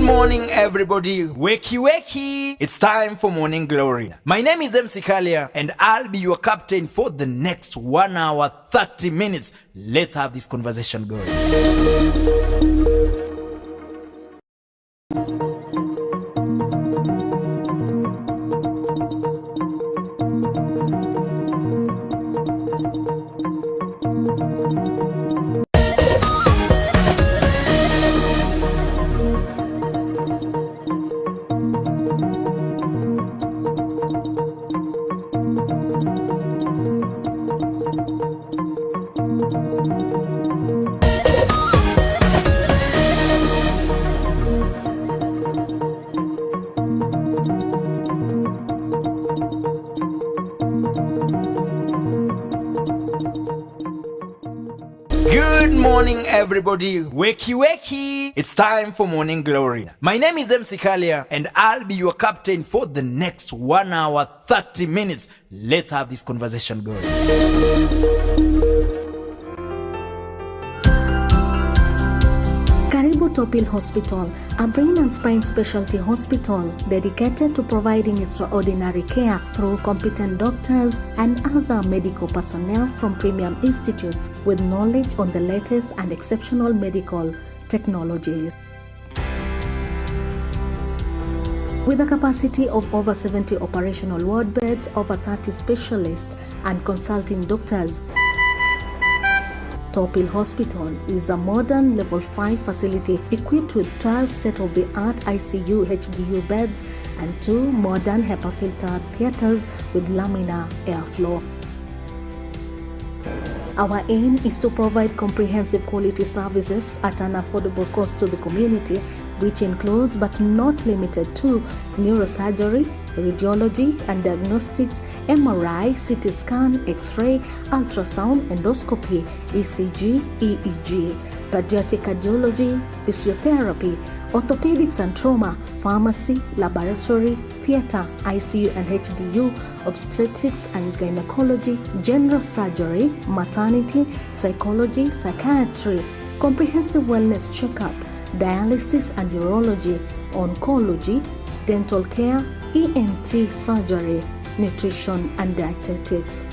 morning, everybody. Wakey, wakey. It's time for Morning Glory. My name is MC Kalia, and I'll be your captain for the next 1 hour, 30 minutes. Let's have this conversation going. Good morning, everybody. Wakey, wakey. It's time for Morning Glory. My name is MC Kalia, and I'll be your captain for the next 1 hour, 30 minutes. Let's have this conversation going. Karibu Tophill Hospital, a brain and spine specialty hospital dedicated to providing extraordinary care through competent doctors and other medical personnel from premium institutes with knowledge on the latest and exceptional medical technologies. With a capacity of over 70 operational ward beds, over 30 specialists and consulting doctors, Tophill Hospital is a modern level 5 facility equipped with 12 state-of-the-art ICU HDU beds and 2 modern HEPA-filtered theaters with laminar airflow. Our aim is to provide comprehensive quality services at an affordable cost to the community, which includes but not limited to neurosurgery, radiology and diagnostics, MRI, CT scan, X-ray, ultrasound, endoscopy, ECG, EEG, pediatric cardiology, physiotherapy, orthopedics and trauma, pharmacy, laboratory, theater, ICU and HDU, obstetrics and gynecology, general surgery, maternity, psychology, psychiatry, comprehensive wellness checkup, dialysis and urology, oncology, dental care, ENT surgery, nutrition and dietetics.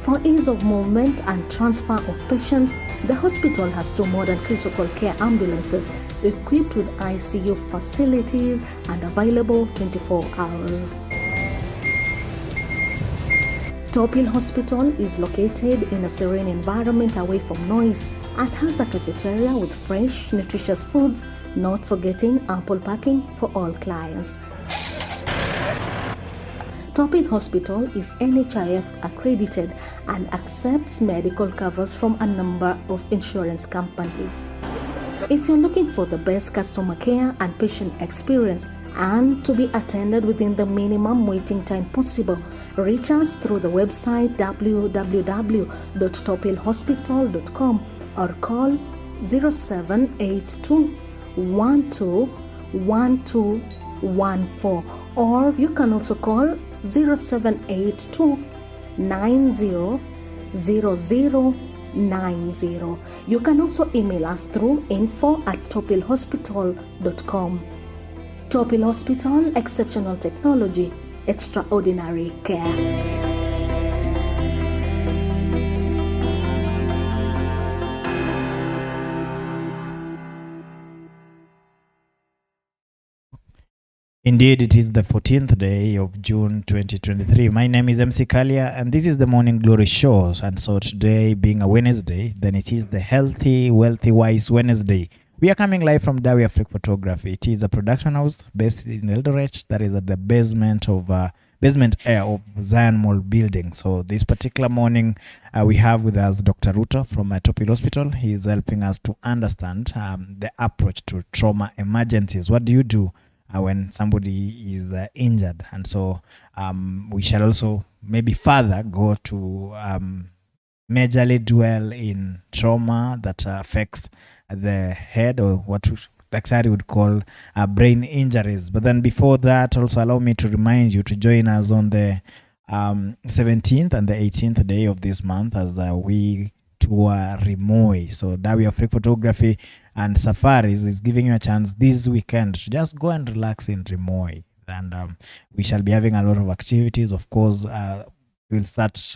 For ease of movement and transfer of patients, the hospital has 2 modern critical care ambulances equipped with ICU facilities and available 24 hours. Tophill Hospital is located in a serene environment away from noise and has a cafeteria with fresh, nutritious foods, not forgetting ample parking for all clients. Tophill Hospital is NHIF accredited and accepts medical covers from a number of insurance companies. If you're looking for the best customer care and patient experience and to be attended within the minimum waiting time possible, reach us through the website www.tophillhospital.com or call 0782 121214, or you can also call 0782 900090. You can also email us through info@tophillhospital.com. Tophill Hospital, exceptional technology, extraordinary care. Indeed, it is the 14th day of June 2023. My name is MC Kalia, and this is the Morning Glory Show. And so today, being a Wednesday, then it is the Healthy, Wealthy, Wise Wednesday. We are coming live from Dawi Africa Photography. It is a production house based in Eldoret that is at the basement air of Zion Mall building. So this particular morning, we have with us Dr. Ruto from Tophill Hospital. He is helping us to understand the approach to trauma emergencies. What do you do when somebody is injured? And so we shall also maybe further go to majorly dwell in trauma that affects the head, or what Daktari would call brain injuries. But then before that, also allow me to remind you to join us on the 17th and the 18th day of this month as we tour Rimoi. So Dawi of Free Photography and Safaris is giving you a chance this weekend to just go and relax in Rimoi. And we shall be having a lot of activities. Of course, we'll start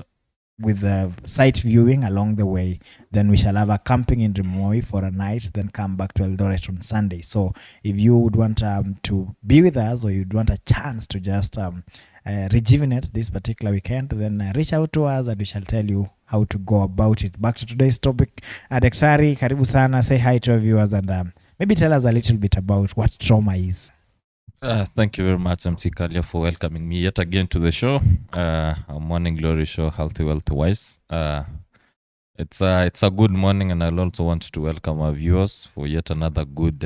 with the site viewing along the way. Then we shall have a camping in Rimoi for a night, then come back to Eldoret on Sunday. So if you would want to be with us, or you'd want a chance to just rejuvenate this particular weekend, then reach out to us and we shall tell you how to go about it. Back to today's topic. Daktari, karibu sana. Say hi to our viewers and maybe tell us a little bit about what trauma is. Thank you very much, MC Kalia, for welcoming me yet again to the show. A Morning Glory show, Healthy Wealthy Wise. It's a good morning, and I'll also want to welcome our viewers for yet another good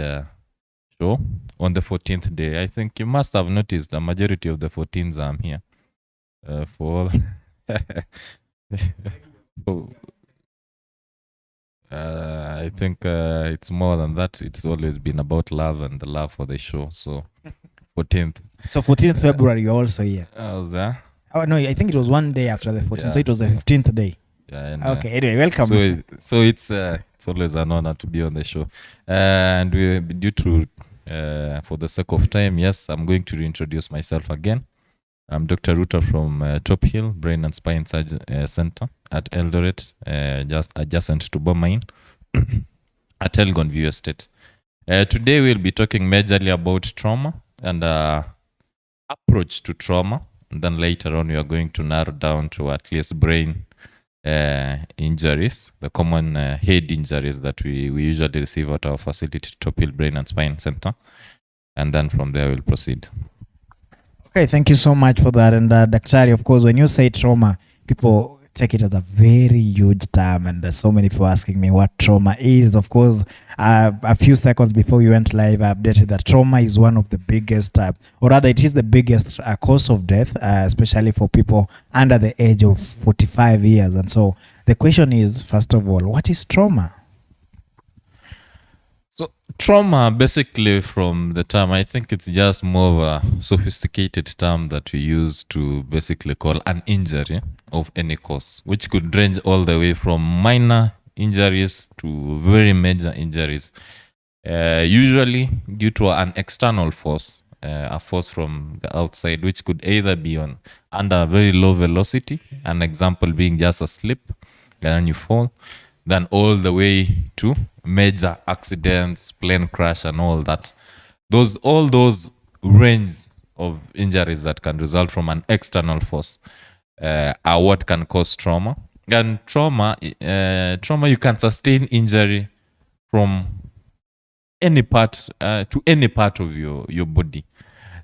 show on the 14th day. I think you must have noticed the majority of the 14s I'm here for all. I think it's more than that. It's always been about love and the love for the show. So 14th. So 14th February, you're also here. I was there. Oh no, I think it was one day after the 14th, Yeah, so it was the 15th day. Yeah. And, Okay, anyway, welcome. So it's always an honor to be on the show, and we due to for the sake of time, yes, I'm going to reintroduce myself again. I'm Dr. Ruto from Tophill Brain and Spine Center at Eldoret, just adjacent to Bomain at Elgon View Estate. Today we'll be talking majorly about trauma and approach to trauma. And then later on we are going to narrow down to at least brain injuries, the common head injuries that we usually receive at our facility, Tophill Brain and Spine Center. And then from there we'll proceed. Okay, thank you so much for that. And Daktari, of course, when you say trauma, people take it as a very huge term, and there's so many people asking me what trauma is. Of course, a few seconds before we went live, I updated that trauma is one of the biggest, or rather it is the biggest cause of death, especially for people under the age of 45 years. And so the question is, first of all, what is trauma? So trauma, basically from the term, I think it's just more of a sophisticated term that we use to basically call an injury of any cause, which could range all the way from minor injuries to very major injuries, usually due to an external force, a force from the outside, which could either be under very low velocity, an example being just a slip and then you fall, then all the way to major accidents, plane crash and all that. All those range of injuries that can result from an external force are what can cause trauma. And trauma, you can sustain injury from any part to any part of your body.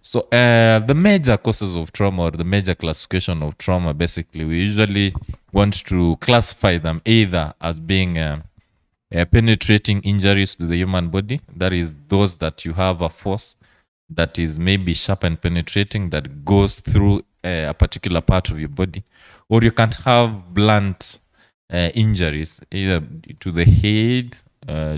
So the major causes of trauma, or the major classification of trauma, basically we usually want to classify them either as being penetrating injuries to the human body. That is those that you have a force that is maybe sharp and penetrating that goes through a particular part of your body. Or you can have blunt injuries either to the head,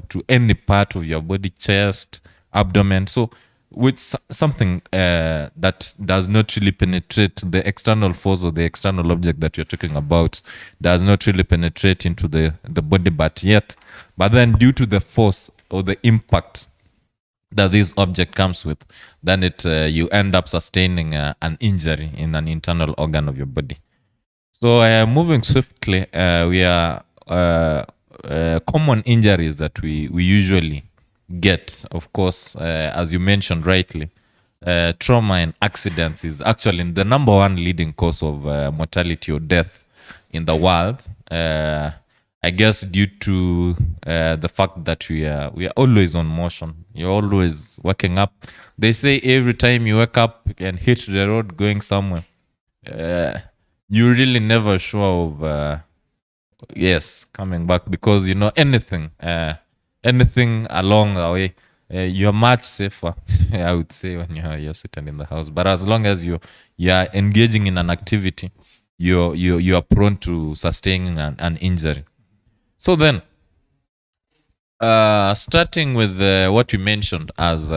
to any part of your body, chest, abdomen. So with something that does not really penetrate the external force, or the external object that you're talking about does not really penetrate into the body, but then due to the force or the impact that this object comes with, then you end up sustaining an injury in an internal organ of your body. So moving swiftly, we are common injuries that we usually get, of course, as you mentioned rightly, trauma and accidents is actually the number one leading cause of mortality or death in the world. I guess due to the fact that we are always on motion. You're always waking up. They say every time you wake up and hit the road going somewhere, you're really never sure of coming back, because anything along the way, you're much safer, I would say, when you're sitting in the house. But as long as you are engaging in an activity, you are prone to sustaining an injury. So then, starting with what you mentioned as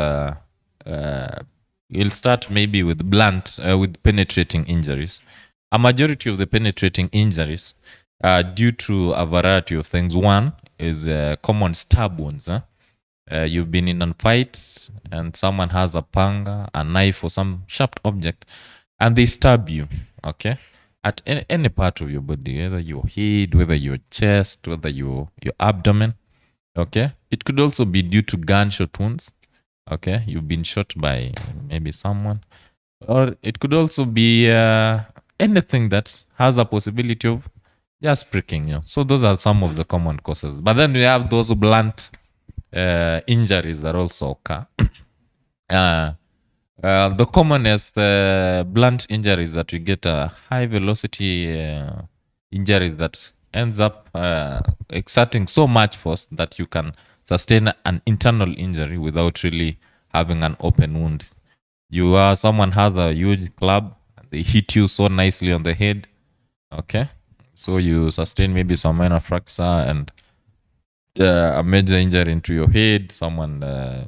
you'll start maybe with blunt, with penetrating injuries. A majority of the penetrating injuries due to a variety of things. One is common stab wounds. You've been in a fight and someone has a panga, a knife, or some sharp object, and they stab you, okay, at any part of your body, whether your head, whether your chest, whether your abdomen, okay. It could also be due to gunshot wounds, okay. You've been shot by maybe someone, or it could also be anything that has a possibility of just pricking you. So those are some of the common causes. But then we have those blunt injuries that also occur. The commonest blunt injuries that we get are high velocity injuries that ends up exerting so much force that you can sustain an internal injury without really having an open wound. Someone has a huge club, they hit you so nicely on the head, okay, so you sustain maybe some minor fracture and a major injury into your head. Someone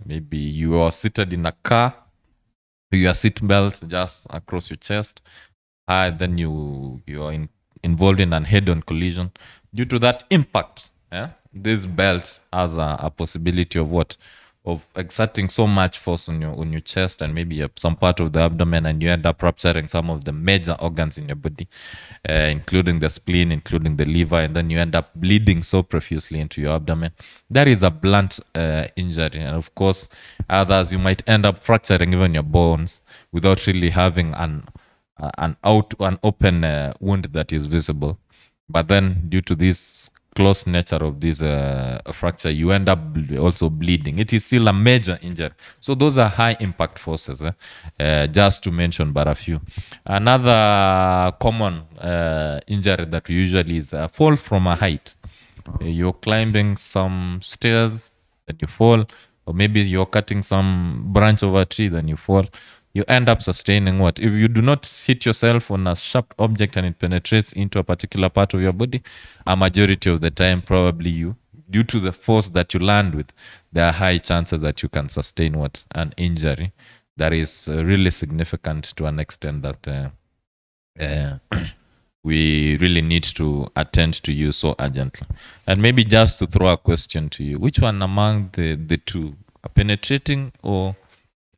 maybe you are seated in a car, your seat belt just across your chest, then you are involved in an head-on collision. Due to that impact, this belt has a possibility of exerting so much force on your chest and maybe some part of the abdomen, and you end up rupturing some of the major organs in your body, including the spleen, including the liver, and then you end up bleeding so profusely into your abdomen. That is a blunt injury. And of course, others, you might end up fracturing even your bones without really having an open wound that is visible. But then due to this close nature of this fracture, you end up also bleeding. It is still a major injury. So those are high impact forces, just to mention but a few. Another common injury that we usually is fall from a height. You're climbing some stairs, then you fall, or maybe you're cutting some branch of a tree, then you fall. You end up sustaining what? If you do not hit yourself on a sharp object and it penetrates into a particular part of your body, a majority of the time, probably due to the force that you land with, there are high chances that you can sustain what? An injury that is really significant to an extent that we really need to attend to you so urgently. And maybe just to throw a question to you, which one among the two, a penetrating or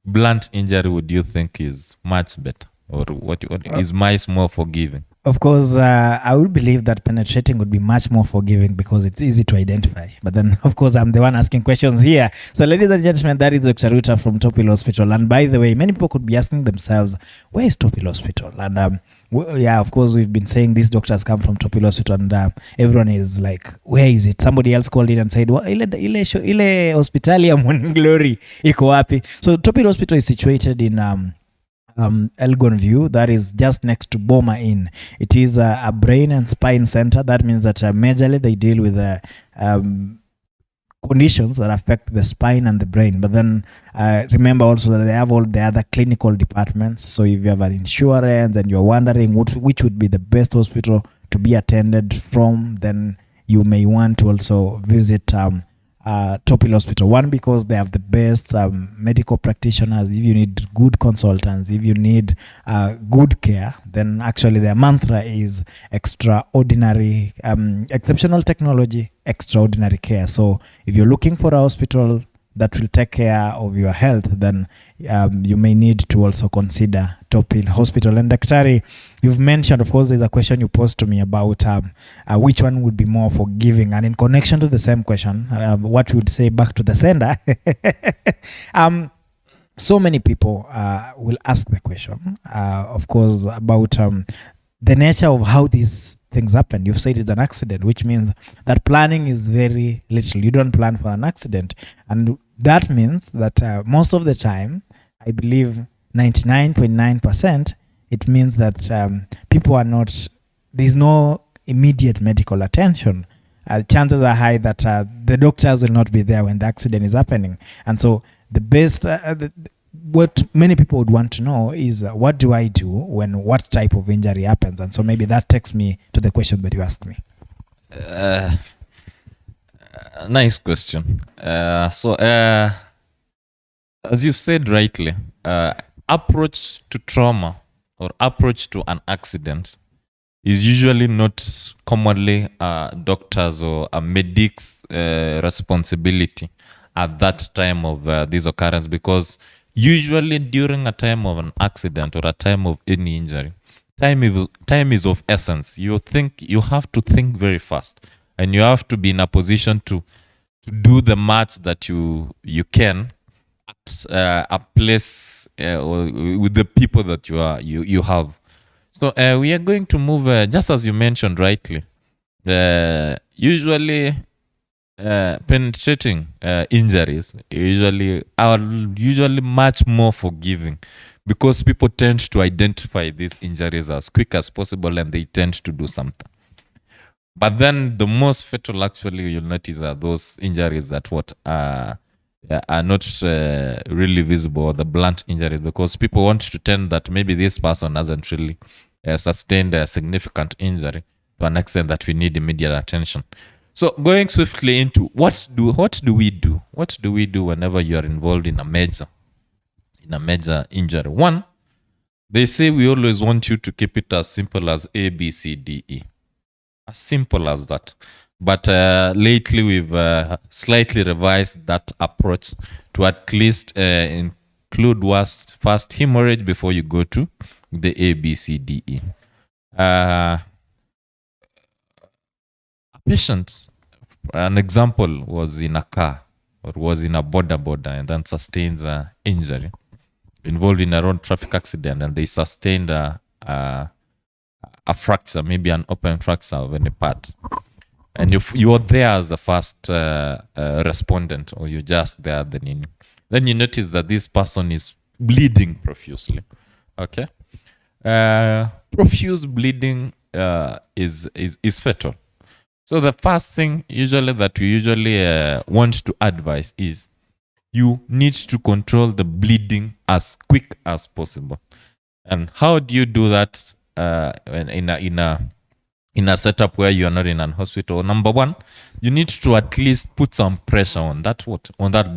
blunt injury, would you think is much better, or what is much more forgiving? Of course, I would believe that penetrating would be much more forgiving because it's easy to identify. But then, of course, I'm the one asking questions here. So, ladies and gentlemen, that is Dr. Ruto from Tophill Hospital. And by the way, many people could be asking themselves, where is Tophill Hospital? And yeah, of course, we've been saying these doctors come from Tophill Hospital, and everyone is like, where is it? Somebody else called in and said, well, ile hospitali ya Morning Glory iko wapi? So, Tophill Hospital is situated in Elgon View, that is just next to Boma Inn. It is a brain and spine center. That means that majorly they deal with conditions that affect the spine and the brain. But then remember also that they have all the other clinical departments. So if you have an insurance and you're wondering which would be the best hospital to be attended from, then you may want to also visit Tophill Hospital. One, because they have the best medical practitioners. If you need good consultants, if you need good care, then actually their mantra is extraordinary, exceptional technology, extraordinary care. So if you're looking for a hospital that will take care of your health, then you may need to also consider Tophill Hospital. And Daktari, you've mentioned, of course, there's a question you posed to me about which one would be more forgiving. And in connection to the same question, what you would say back to the sender, so many people will ask the question, of course, about the nature of how these things happen. You've said it's an accident, which means that planning is very little. You don't plan for an accident. And that means that most of the time, I believe 99.9%, it means that people are not, there's no immediate medical attention. Chances are high that the doctors will not be there when the accident is happening. And so the best, what many people would want to know is what do I do when what type of injury happens? And so maybe that takes me to the question that you asked me. Nice question. So as you've said rightly, approach to trauma or approach to an accident is usually not commonly a doctor's or a medic's responsibility at that time of this occurrence, because usually during a time of an accident or a time of any injury, time is of essence. You have to think very fast, and you have to be in a position to do the much that you can at a place or with the people that you have. So we are going to move, just as you mentioned rightly, usually penetrating injuries are usually much more forgiving, because people tend to identify these injuries as quick as possible, and they tend to do something. But then the most fatal, actually, you'll notice, are those injuries that are not really visible, or the blunt injuries, because people want to tend that maybe this person hasn't really sustained a significant injury to an extent that we need immediate attention. So going swiftly into what do we do? What do we do whenever you are involved in a major injury? One, they say we always want you to keep it as simple as A, B, C, D, E. As simple as that. But lately we've slightly revised that approach to at least include first hemorrhage before you go to the A, B, C, D, E. A patient, an example, was in a car or was in a border and then sustains an injury, involved in a road traffic accident, and they sustained a fracture, maybe an open fracture of any part. And if you're there as the first respondent, or you're just there, then you notice that this person is bleeding profusely. Okay, profuse bleeding is fatal. So the first thing that we usually want to advise is you need to control the bleeding as quick as possible. And how do you do that in a setup where you are not in an hospital? Number one, you need to at least put some pressure on that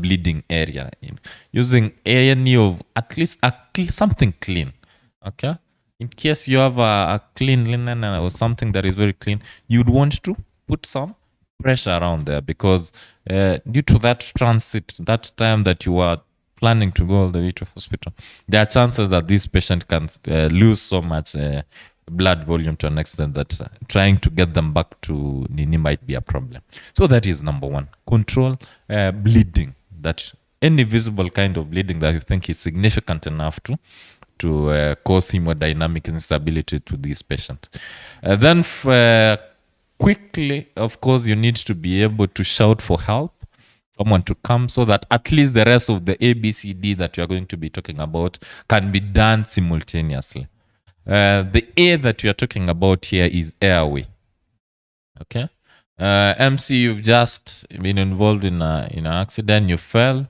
bleeding area, using any of at least something clean. Okay, in case you have a clean linen or something that is very clean, you'd want to put some pressure around there, because due to that transit, that time that you are planning to go all the way to hospital, there are chances that this patient can lose so much blood volume to an extent that trying to get them back to Nini might be a problem. So that is number one. Control bleeding, that any visible kind of bleeding that you think is significant enough to cause hemodynamic instability to this patient. Then quickly, of course, you need to be able to shout for help, someone to come, so that at least the rest of the A, B, C, D that you are going to be talking about can be done simultaneously. The A that we are talking about here is airway. Okay, MC, you've just been involved in an accident. You fell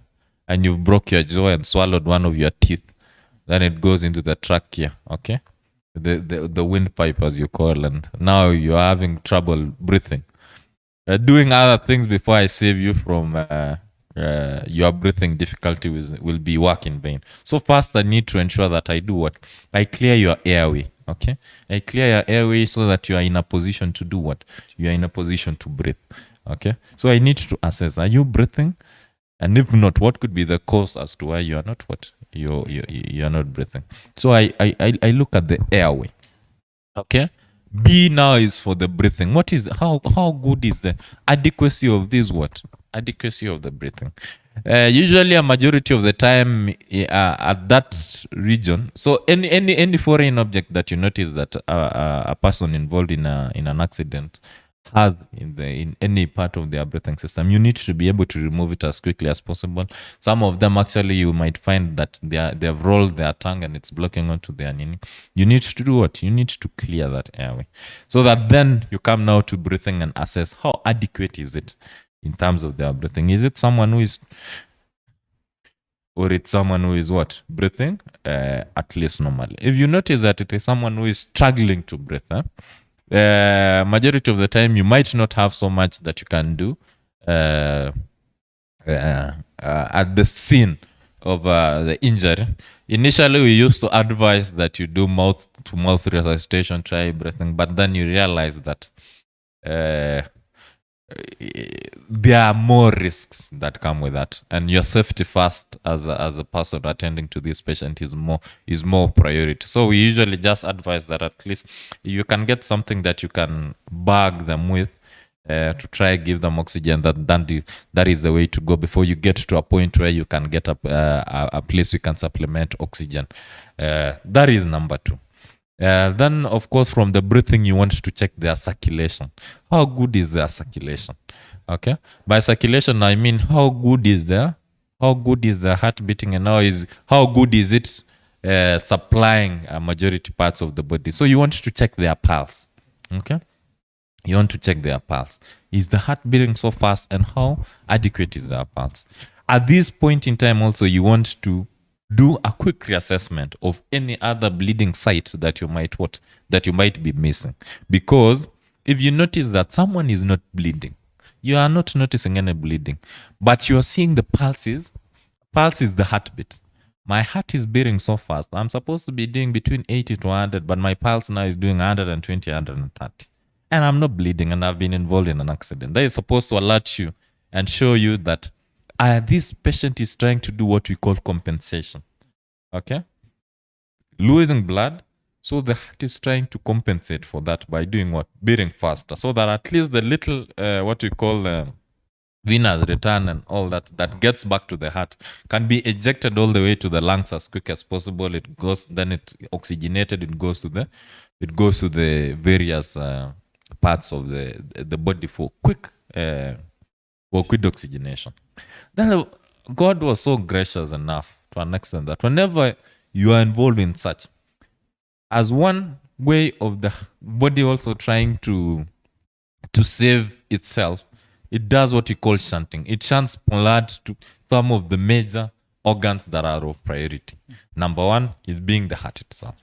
and you've broke your jaw and swallowed one of your teeth. Then it goes into the trachea. Okay, the windpipe, as you call, and now you're having trouble breathing. Doing other things before I save you from your breathing difficulty will be work in vain. So first, I need to ensure that I do what? I clear your airway. Okay, I clear your airway so that you are in a position to do what? You are in a position to breathe. Okay, so I need to assess: are you breathing? And if not, what could be the cause as to why you are not what? You are not breathing. So I look at the airway. Okay. B now is for the breathing. What is how good is the adequacy of this what? Adequacy of the breathing. Usually a majority of the time at that region. So any foreign object that you notice that a person involved in an accident has in any part of their breathing system, you need to be able to remove it as quickly as possible. Some of them, actually, you might find that they've rolled their tongue and it's blocking onto their nini. You need to do what? You need to clear that airway, so that then you come now to breathing and assess how adequate is it in terms of their breathing. Is it someone who is, or it's someone who is what? Breathing at least normally. If you notice that it is someone who is struggling to breathe, majority of the time you might not have so much that you can do at the scene of the injury. Initially, we used to advise that you do mouth-to-mouth resuscitation, try breathing, but then you realize that there are more risks that come with that, and your safety first as a person attending to this patient is more priority. So we usually just advise that at least you can get something that you can bag them with to try give them oxygen. That is the way to go before you get to a point where you can get a place you can supplement oxygen. That is number 2. Then, of course, from the breathing, you want to check their circulation. How good is their circulation? Okay. By circulation, I mean how good is the heart beating, and how good is it supplying a majority parts of the body. So you want to check their pulse. Okay. You want to check their pulse. Is the heart beating so fast, and how adequate is their pulse? At this point in time, also, you want to do a quick reassessment of any other bleeding site that you might be missing. Because if you notice that someone is not bleeding, you are not noticing any bleeding, but you are seeing the pulse is the heartbeat. My heart is beating so fast. I'm supposed to be doing between 80 to 100, but my pulse now is doing 120, 130. And I'm not bleeding, and I've been involved in an accident. That is supposed to alert you and show you that this patient is trying to do what we call compensation. Okay? Losing blood, so the heart is trying to compensate for that by doing what? Beating faster, so that at least the little, what we call venous return and all that gets back to the heart can be ejected all the way to the lungs as quick as possible. It goes, then it oxygenated, it goes to the various parts of the body for quick oxygenation. Then God was so gracious enough to an extent that whenever you are involved in such, as one way of the body also trying to save itself, it does what you call shunting. It shunts blood to some of the major organs that are of priority. Number 1 is being the heart itself.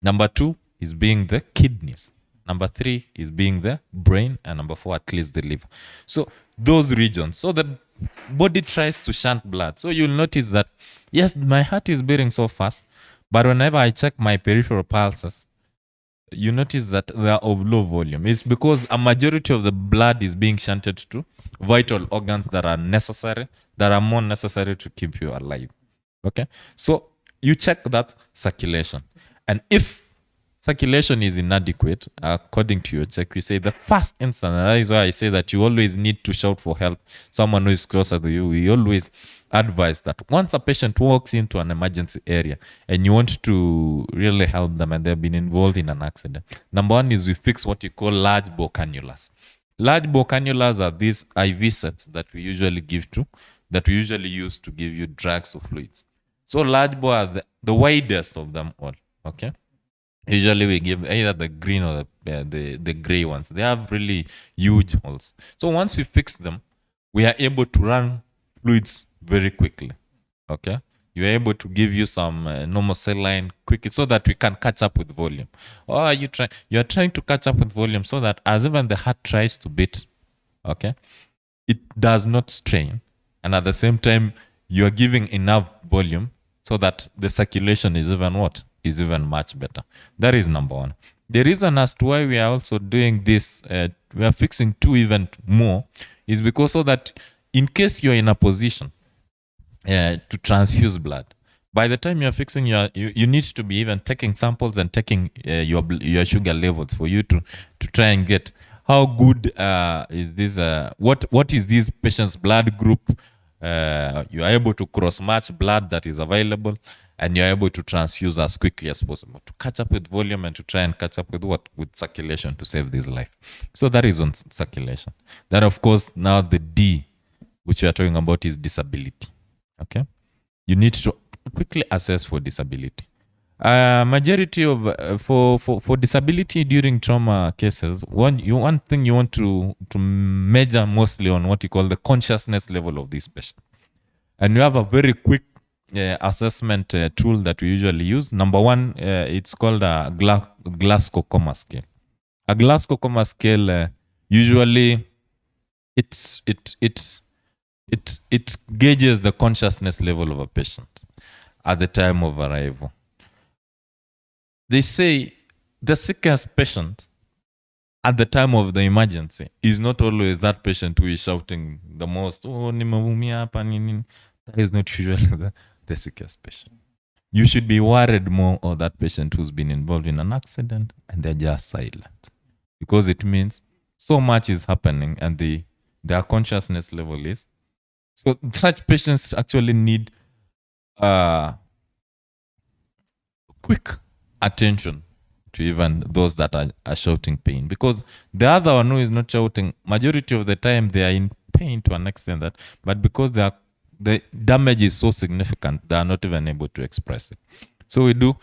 Number 2 is being the kidneys. Number 3 is being the brain, and number 4 at least the liver. So those regions. So the body tries to shunt blood. So you'll notice that, yes, my heart is beating so fast, but whenever I check my peripheral pulses, you notice that they are of low volume. It's because a majority of the blood is being shunted to vital organs that are more necessary to keep you alive. Okay? So you check that circulation. And if circulation is inadequate, according to your check, we say the first instant, and that is why I say that you always need to shout for help, someone who is closer to you. We always advise that once a patient walks into an emergency area and you want to really help them and they've been involved in an accident, number 1 is we fix what you call large bore cannulas. Large bore cannulas are these IV sets that we usually use to give you drugs or fluids. So large bore are the widest of them all. Okay. Usually we give either the green or the gray ones. They have really huge holes. So once we fix them, we are able to run fluids very quickly. Okay? You are able to give you some normal saline quickly so that we can catch up with volume. Or you are trying to catch up with volume so that as even the heart tries to beat, okay, it does not strain. And at the same time, you are giving enough volume so that the circulation is even much better. That is number 1. The reason as to why we are also doing this, we are fixing 2 even more, is because so that in case you're in a position to transfuse blood, by the time you're fixing you need to be even taking samples and taking your sugar levels for you to try and get how good is this, what is this patient's blood group. You are able to cross-match blood that is available, and you're able to transfuse as quickly as possible to catch up with volume and to try and catch up with circulation to save this life. So that is on circulation. Then, of course, now the D, which we are talking about, is disability. Okay? You need to quickly assess for disability. Majority of for disability during trauma cases, one thing you want to measure mostly on what you call the consciousness level of this patient, and you have a very quick assessment tool that we usually use. Number 1, it's called a Glasgow Coma Scale. A Glasgow Coma Scale usually it's it gauges the consciousness level of a patient at the time of arrival. They say the sickest patient at the time of the emergency is not always that patient who is shouting the most, oh, nimeumia hapa nini. That is not usually the sickest patient. You should be worried more of that patient who's been involved in an accident and they're just silent. Because it means so much is happening and their consciousness level is. So such patients actually need quick attention to even those that are shouting pain. Because the other one who is not shouting, majority of the time they are in pain to an extent that, but because the damage is so significant, they are not even able to express it. So we do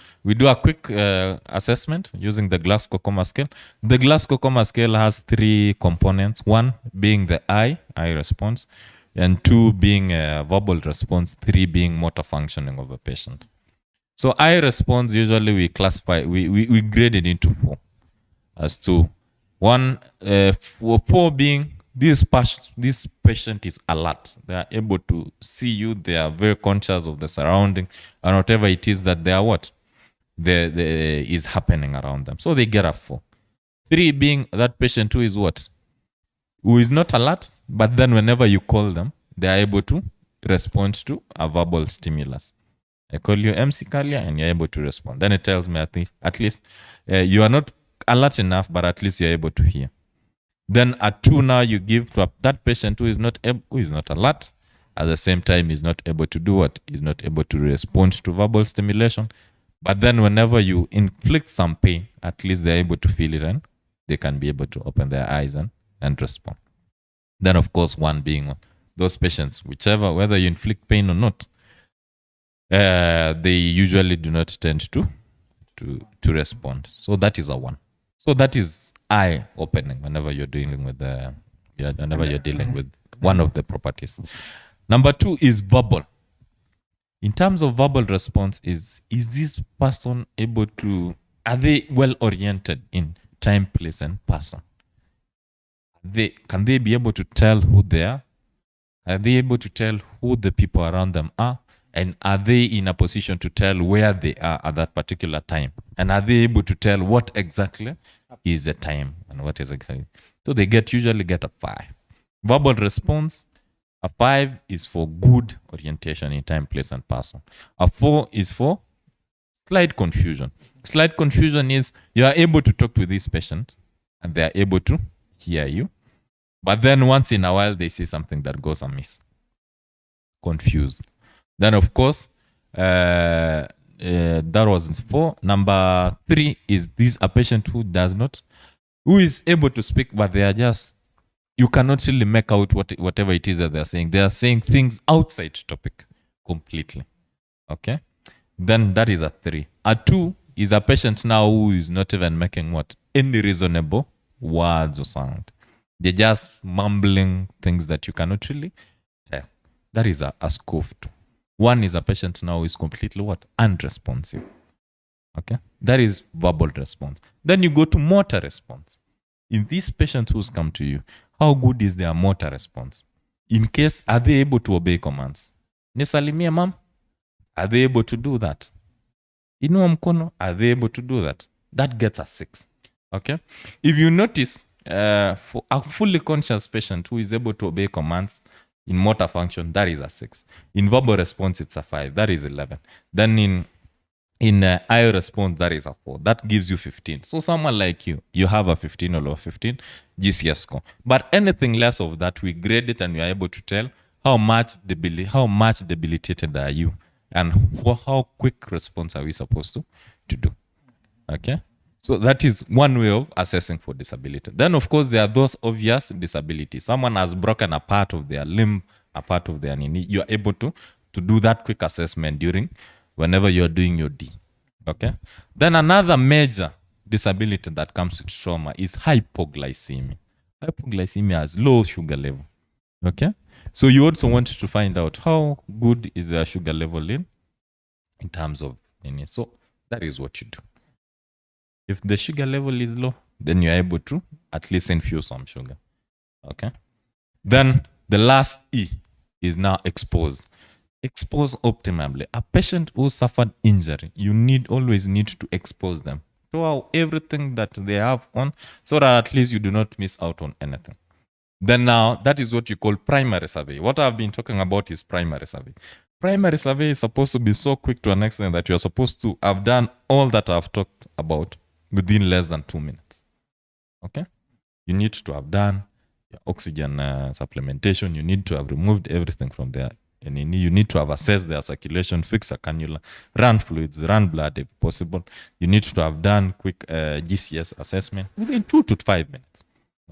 a quick assessment using the Glasgow Coma Scale. The Glasgow Coma Scale has 3 components. 1 being the eye response, and 2 being a verbal response, 3 being motor functioning of a patient. So eye response, usually we classify, we grade it into 4 as to 1, 4 being this patient is alert. They are able to see you. They are very conscious of the surrounding and whatever it is that they are is happening around them. So they get a 4. 3 being that patient who is what? Who is not alert, but then whenever you call them, they are able to respond to a verbal stimulus. I call you MC Kalia and you're able to respond. Then it tells me at least you are not alert enough, but at least you're able to hear. Then a 2 now you give to that patient who is not alert. At the same time, is not able to do what? Is not able to respond to verbal stimulation. But then whenever you inflict some pain, at least they're able to feel it and they can be able to open their eyes and respond. Then of course, 1 being those patients, whether you inflict pain or not, they usually do not tend to respond. So that is a 1. So that is eye opening whenever you're dealing with one of the properties. Number 2 is verbal. In terms of verbal response, is this person able to, are they well oriented in time, place, and person? Can they be able to tell who they are? Are they able to tell who the people around them are? And are they in a position to tell where they are at that particular time? And are they able to tell what exactly is the time and what is exactly? So they usually get a 5. Verbal response, a 5 is for good orientation in time, place, and person. A 4 is for slight confusion. Slight confusion is you are able to talk to this patient and they are able to hear you. But then once in a while, they see something that goes amiss. Confused. Then, of course, that was 4. Number 3 is a patient who is able to speak, but they are just, you cannot really make out whatever it is that they're saying. They are saying things outside topic completely. Okay? Then that is a 3. A 2 is a patient now who is not even making any reasonable words or sound. They're just mumbling things that you cannot really tell. That is a score of 2. 1 is a patient now who is completely unresponsive. Okay? That is verbal response. Then you go to motor response. In these patients who's come to you, how good is their motor response? In case, are they able to obey commands? Nisalimia mam? Are they able to do that? Inua mkono? Are they able to do that? That gets a 6. Okay? If you notice, for a fully conscious patient who is able to obey commands, in motor function, that is a 6. In verbal response, it's a 5. That is 11. Then in eye response, that is a 4. That gives you 15. So someone like you have a 15 or a 15 GCS score. But anything less of that, we grade it and we are able to tell how much debilitated are you and how quick response are we supposed to do. Okay? So that is one way of assessing for disability. Then, of course, there are those obvious disabilities. Someone has broken a part of their limb, a part of their knee. You are able to do that quick assessment whenever you're doing your D. Okay? Then another major disability that comes with trauma is hypoglycemia. Hypoglycemia has low sugar level. Okay? So you also want to find out how good is their sugar level in terms of any. So that is what you do. If the sugar level is low, then you're able to at least infuse some sugar. Okay? Then the last E is now exposed. Expose optimally. A patient who suffered injury, you always need to expose them. Show everything that they have on, so that at least you do not miss out on anything. Then now, that is what you call primary survey. What I've been talking about is primary survey. Primary survey is supposed to be so quick to an extent that you're supposed to have done all that I've talked about within less than 2 minutes. Okay? You need to have done your oxygen supplementation. You need to have removed everything from there. And you need to have assessed their circulation, fix a cannula, run fluids, run blood if possible. You need to have done quick GCS assessment within 2 to 5 minutes.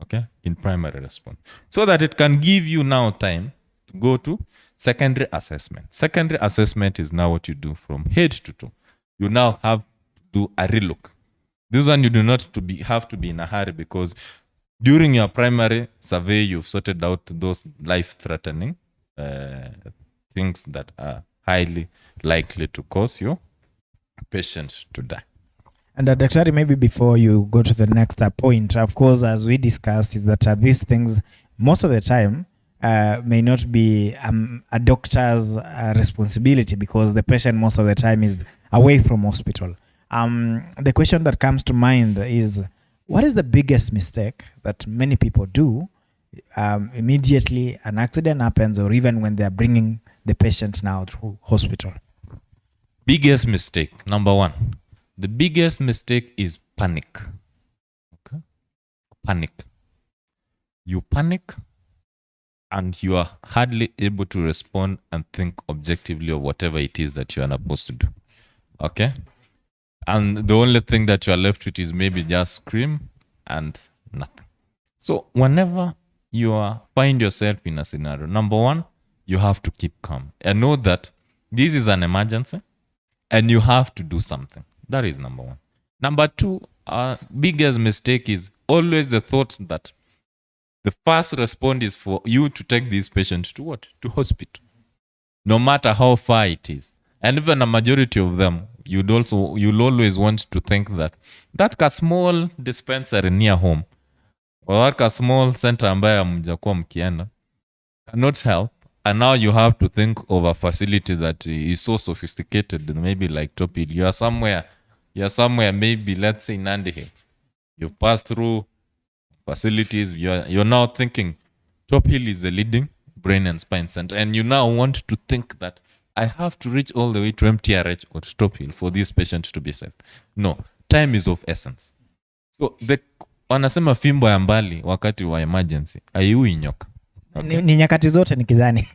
Okay, in primary response, so that it can give you now time to go to secondary assessment. Secondary assessment is now what you do from head to toe. You now have to do a relook. This one you do not have to be in a hurry, because during your primary survey you've sorted out those life-threatening things that are highly likely to cause your patient to die. And Dr. maybe before you go to the next point, of course, as we discussed, is that these things, most of the time, may not be a doctor's responsibility, because the patient most of the time is away from hospital. The question that comes to mind is, what is the biggest mistake that many people do immediately an accident happens, or even when they are bringing the patient now to hospital? Biggest mistake, number one. The biggest mistake is panic. Okay? Panic. You panic and you are hardly able to respond and think objectively of whatever it is that you are supposed to do. Okay? And the only thing that you are left with is maybe just scream and nothing. So whenever you find yourself in a scenario, number one, you have to keep calm and know that this is an emergency and you have to do something. That is number one. Number two, our biggest mistake is always the thought that the first response is for you to take this patient to what? To hospital. No matter how far it is. And even a majority of them, you'll always want to think that a small dispensary near home, or a small center ambayo mjakuwa mkienda, cannot help. And now you have to think of a facility that is so sophisticated, maybe like Tophill. You're somewhere, maybe let's say Nandi Hills. You've passed through facilities. You're now thinking Tophill is the leading brain and spine center, and you now want to think that I have to reach all the way to MTRH or to Tophill for this patient to be saved. No, time is of essence. So wanasema fimbo ya mbali wakati wa emergency haiui nyoka. Okay. Ni nyakati zote nikidhani.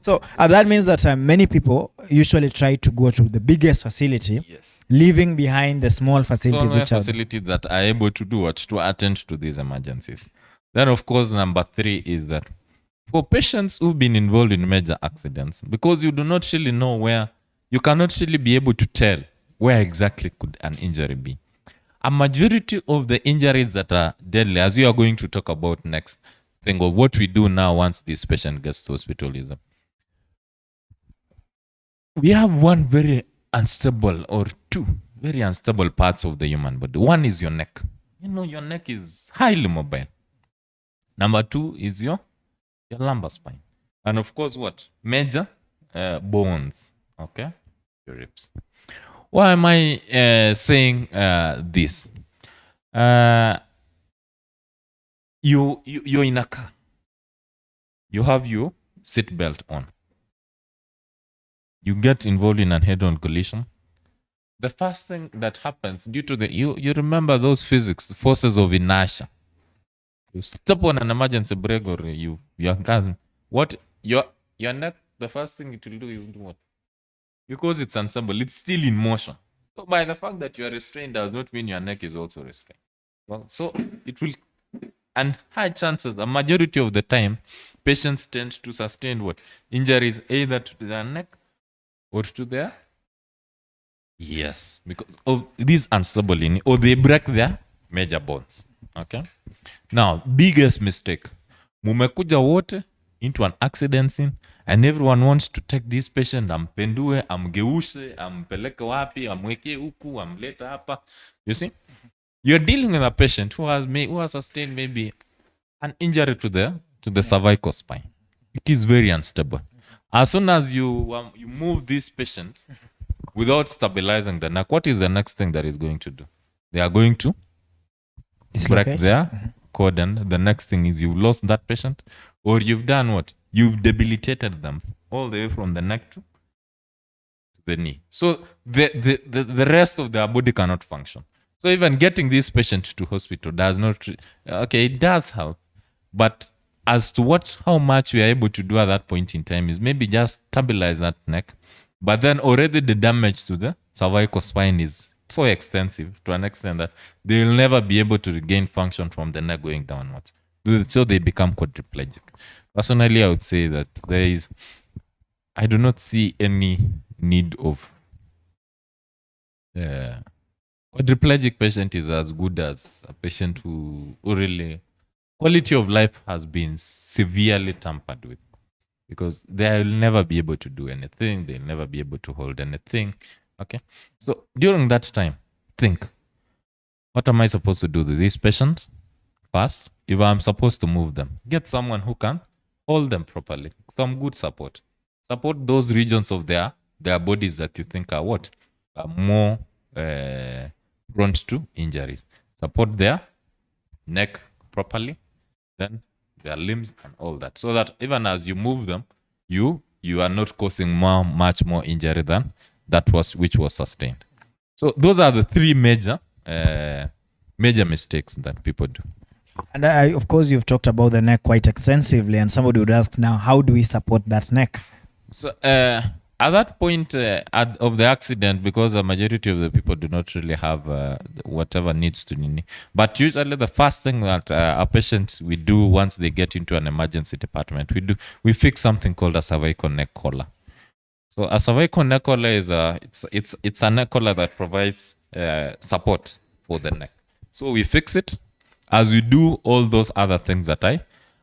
So that means that many people usually try to go to the biggest facility, yes, leaving behind the small facilities, which facilities that are able to do what? To attend to these emergencies. Then, of course, number three is that for patients who've been involved in major accidents, because you do not really know where, you cannot really be able to tell where exactly could an injury be. A majority of the injuries that are deadly, as we are going to talk about next, thing of what we do now once this patient gets to hospital is we have one very unstable or two very unstable parts of the human body. One is your neck. You know, your neck is highly mobile. Number two is your lumbar spine. And of course, what? Major bones. Okay? Your ribs. Why am I saying this? You're in a car. You have your seat belt on. You get involved in a head-on collision. The first thing that happens due to you remember those physics, the forces of inertia. You step on an emergency brake or your gas. What your neck? The first thing it will do is what? Because it's unstable, it's still in motion. So by the fact that you are restrained does not mean your neck is also restrained. Well, so it will. And high chances, a majority of the time, patients tend to sustain what? Injuries either to their neck or to their, yes, because of this unstability, or they break their major bones. Okay? Now, biggest mistake. Mumekuja wote into an accident scene and everyone wants to take this patient, ampendue, amgeushe, ampeleke wapi, amweke huku, amleta hapa. You see? You're dealing with a patient who has sustained maybe an injury to the cervical spine. it is very unstable. As soon as you move this patient without stabilizing the neck, what is the next thing that is going to do? They are going to break their cord, and the next thing is you've lost that patient, or you've done what? You've debilitated them all the way from the neck to the knee. So the rest of their body cannot function. So even getting this patient to hospital does not, okay, it does help. But as to how much we are able to do at that point in time is maybe just stabilize that neck. But then already the damage to the cervical spine is so extensive to an extent that they will never be able to regain function from the neck going downwards. So they become quadriplegic. Personally, I would say that I do not see any need of quadriplegic patient is as good as a patient who really quality of life has been severely tampered with, because they will never be able to do anything. They'll never be able to hold anything. Okay. So during that time, think, what am I supposed to do to these patients? First, if I'm supposed to move them, get someone who can hold them properly. Some good support. Support those regions of their bodies that you think are more prone to injuries. Support their neck properly, then their limbs and all that, so that even as you move them, you are not causing much more injury than which was sustained. So those are the three major mistakes that people do. And of course, you've talked about the neck quite extensively, and somebody would ask now, how do we support that neck? So at that point of the accident, because the majority of the people do not really have whatever needs to need, but usually the first thing that our patients we do once they get into an emergency department, we fix something called a cervical neck collar. So a cervical neck collar is it's a neck collar that provides support for the neck. So we fix it as we do all those other things that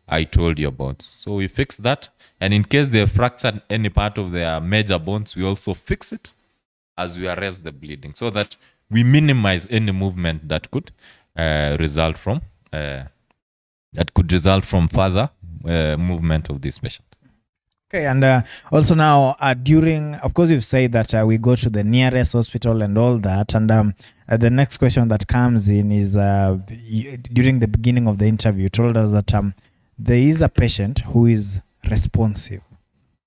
I told you about. So we fix that, and in case they fractured any part of their major bones, we also fix it as we arrest the bleeding, so that we minimize any movement that could result from further movement of this patient. Okay, and also now during, of course, you've said that we go to the nearest hospital and all that, and the next question that comes in is during the beginning of the interview, you told us that there is a patient who is responsive,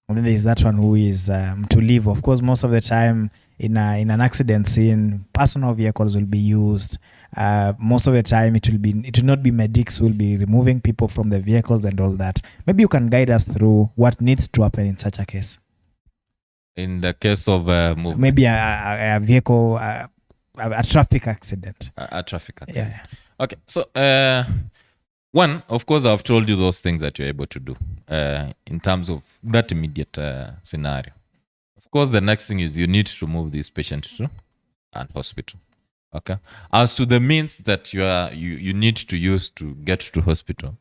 and then there is that one who is to live. Of course, most of the time in an accident scene, personal vehicles will be used. Most of the time it will not be medics who will be removing people from the vehicles and all that. Maybe you can guide us through what needs to happen in such a case. In the case of movement, maybe a vehicle, a traffic accident. A traffic accident. Yeah. Okay. So one, of course, I've told you those things that you're able to do in terms of that immediate scenario. Of course, the next thing is you need to move this patient to an hospital. Okay. As to the means that you need to use to get to hospital,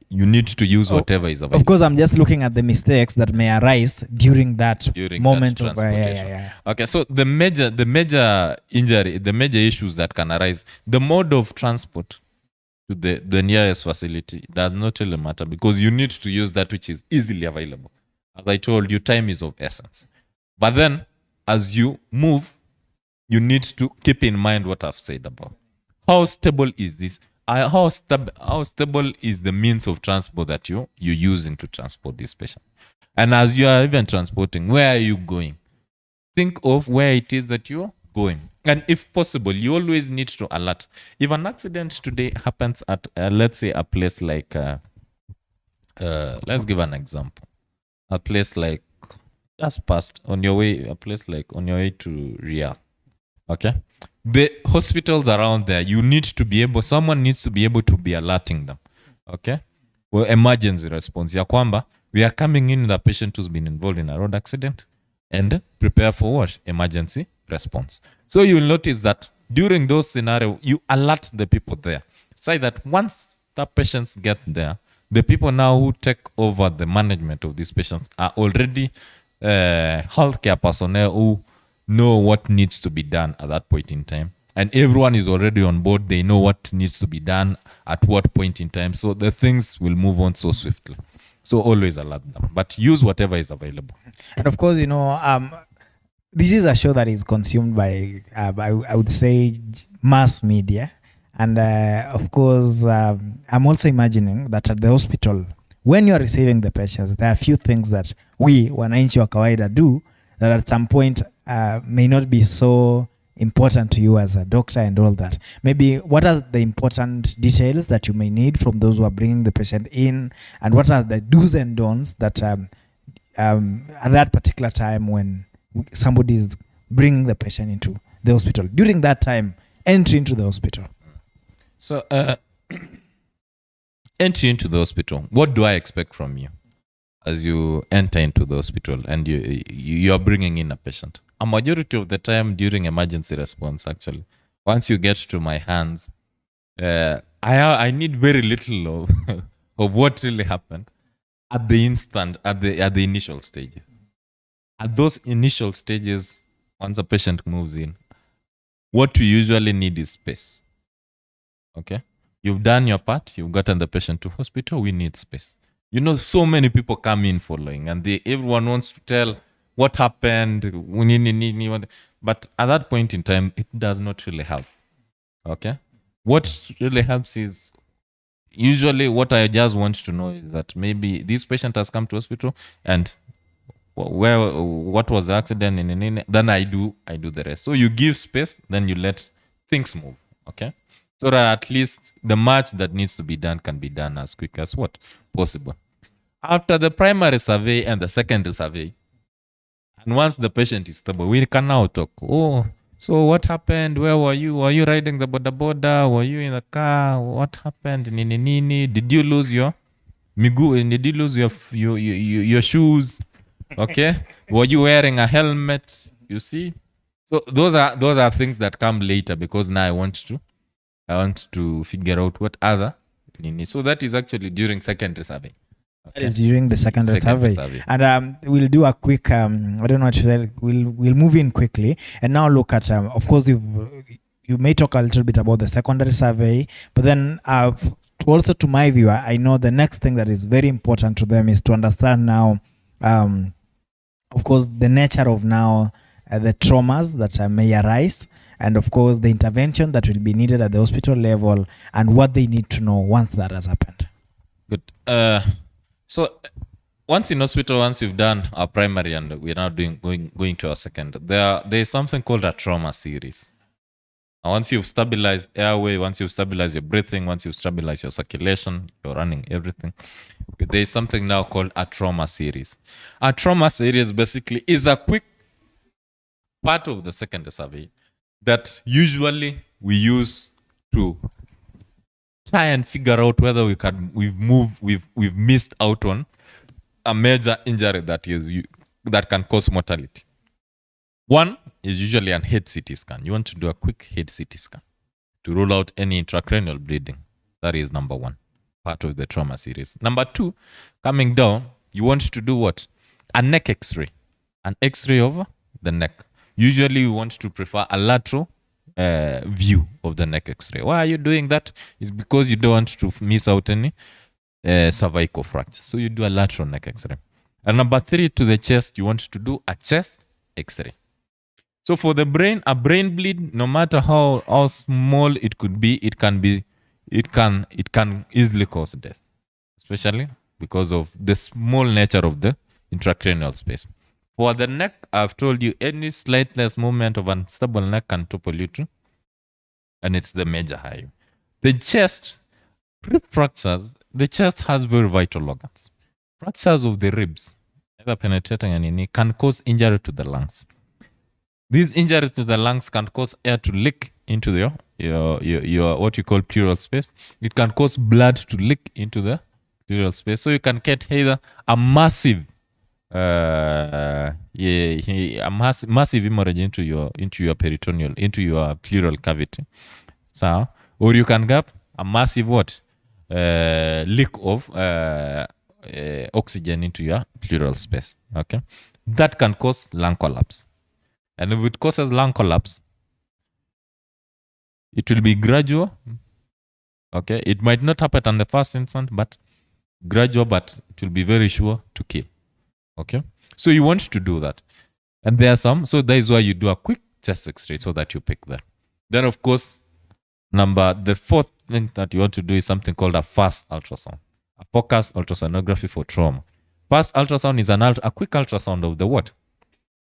you need to use whatever is available. Of course, I'm just looking at the mistakes that may arise during that moment of transportation. Okay, so the major injury, the major issues that can arise, the mode of transport to the nearest facility does not really matter, because you need to use that which is easily available. As I told you, time is of essence. But then, as you move, you need to keep in mind what I've said about how stable is this. How stable is the means of transport that you're using to transport this patient? And as you are even transporting, where are you going? Think of where it is that you're going. And if possible, you always need to alert. If an accident today happens at, let's say, a place like, let's give an example. A place like, just past, on your way, a place like on your way to Riyadh. Okay? The hospitals around there, someone needs to be able to be alerting them. Okay? Well, emergency response. Ya kwamba, we are coming in with a patient who's been involved in a road accident, and prepare for what? Emergency response. So you will notice that during those scenarios, you alert the people there. So that once the patients get there, the people now who take over the management of these patients are already healthcare personnel who know what needs to be done at that point in time. And everyone is already on board. They know what needs to be done at what point in time. So the things will move on so swiftly. So always alert them, but use whatever is available. And of course, this is a show that is consumed by, I would say, mass media. And of course, I'm also imagining that at the hospital, when you're receiving the patients, there are a few things that we, wananchi wa kawaida, do that at some point may not be so important to you as a doctor and all that. Maybe what are the important details that you may need from those who are bringing the patient in, and what are the do's and don'ts that at that particular time when somebody is bringing the patient into the hospital, during that time, entry into the hospital? So entry into the hospital, what do I expect from you as you enter into the hospital and you're bringing in a patient? A majority of the time during emergency response, actually, once you get to my hands, I need very little of what really happened at the instant, at the initial stage. At those initial stages, once a patient moves in, what we usually need is space. Okay? You've done your part, you've gotten the patient to hospital, we need space. So many people come in following, and everyone wants to tell what happened, but at that point in time, it does not really help. Okay? What really helps is, usually what I just want to know is that maybe this patient has come to hospital, and what was the accident, then I do the rest. So you give space, then you let things move. Okay? So that at least the much that needs to be done can be done as quick as possible. After the primary survey and the secondary survey, and once the patient is stable, we can now talk. Oh, so what happened? Where were you? Were you riding the boda? Were you in the car? What happened? Did you lose your migu? Did you lose your shoes? Okay. Were you wearing a helmet? You see? So those are things that come later, because now I want to figure out what other. So that is actually during secondary survey. Okay. That is during the secondary survey. And we'll do a quick, I don't know what to say, we'll move in quickly and now look at, of course, you may talk a little bit about the secondary survey, but then also to my viewer, I know the next thing that is very important to them is to understand now, of course, the nature of now the traumas that may arise, and of course the intervention that will be needed at the hospital level, and what they need to know once that has happened. Good. So once in hospital, once we've done our primary and we're now going to our second, there is something called a trauma series. And once you've stabilized airway, once you've stabilized your breathing, once you've stabilized your circulation, you're running everything, there is something now called a trauma series. A trauma series basically is a quick part of the secondary survey that usually we use to try and figure out whether we've missed out on a major injury that can cause mortality. One is usually an head CT scan. You want to do a quick head CT scan to rule out any intracranial bleeding. That is number one, part of the trauma series. Number two, coming down, you want to do what? A neck X-ray. An X-ray of the neck. Usually we want to prefer a lateral view of the neck X-ray. Why are you doing that? It's because you don't want to miss out any cervical fracture. So you do a lateral neck X-ray. And number three, to the chest, you want to do a chest X-ray. So for the brain, a brain bleed, no matter how small it could be, it can easily cause death, especially because of the small nature of the intracranial space. For the neck, I've told you any slightest movement of unstable neck can topple you too, and it's the major high. The chest, fractures, the chest has very vital organs. Fractures of the ribs, either penetrating and can cause injury to the lungs. These injury to the lungs can cause air to leak into your what you call pleural space. It can cause blood to leak into the pleural space. So you can get either a massive massive hemorrhage into your peritoneal, into your pleural cavity. So, or you can get a massive leak of oxygen into your pleural space. Okay, that can cause lung collapse. And if it causes lung collapse, it will be gradual. Okay, it might not happen on the first instant, but gradual, but it will be very sure to kill. Okay, so you want to do that, and there are some. So that is why you do a quick chest X-ray so that you pick that. Then, of course, the fourth thing that you want to do is something called a fast ultrasound, a focused ultrasonography for trauma. Fast ultrasound is a quick ultrasound of the what?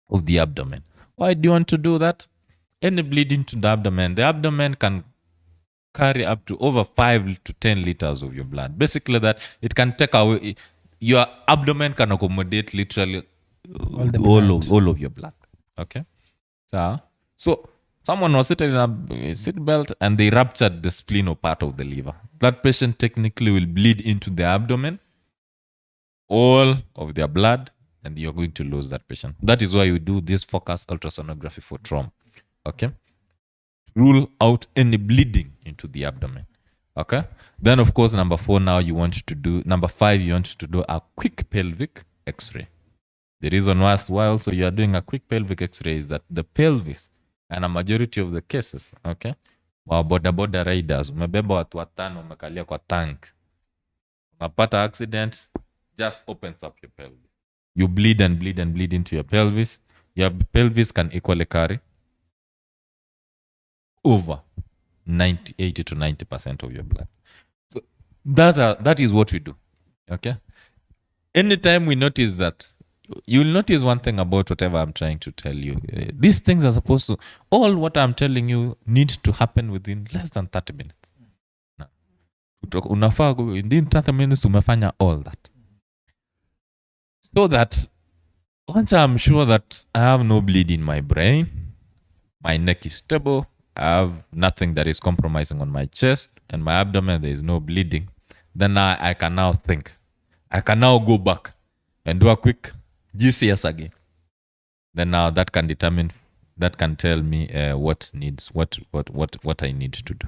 Of the abdomen. Why do you want to do that? Any bleeding to the abdomen can carry up to over 5 to 10 liters of your blood. Basically, that it can take away, your abdomen can accommodate literally all of your blood. Okay, so someone was sitting in a seat belt and they ruptured the spleen or part of the liver. That patient technically will bleed into the abdomen, all of their blood, and you're going to lose that patient. That is why you do this focused ultrasonography for trauma. Okay, rule out any bleeding into the abdomen. Okay, then of course number 5 you want to do a quick pelvic X-ray. The reason why also you are doing a quick pelvic X-ray is that the pelvis, and a majority of the cases, okay, wa boda riders, umebeba watu watano umekalia kwa tank, unapata accident, just opens up your pelvis. You bleed and bleed and bleed into your pelvis. Your pelvis can equally carry over 80 to 90% of your blood. So that is what we do. Okay. Anytime we notice that, you'll notice one thing about whatever I'm trying to tell you. These things are supposed to, all what I'm telling you needs to happen within less than 30 minutes. Unafaa within 30 minutes umefanya all that. So that once I'm sure that I have no bleed in my brain, my neck is stable, I have nothing that is compromising on my chest, and my abdomen, there is no bleeding, then I can now think. I can now go back and do a quick GCS again. Then now that can tell me what I need to do.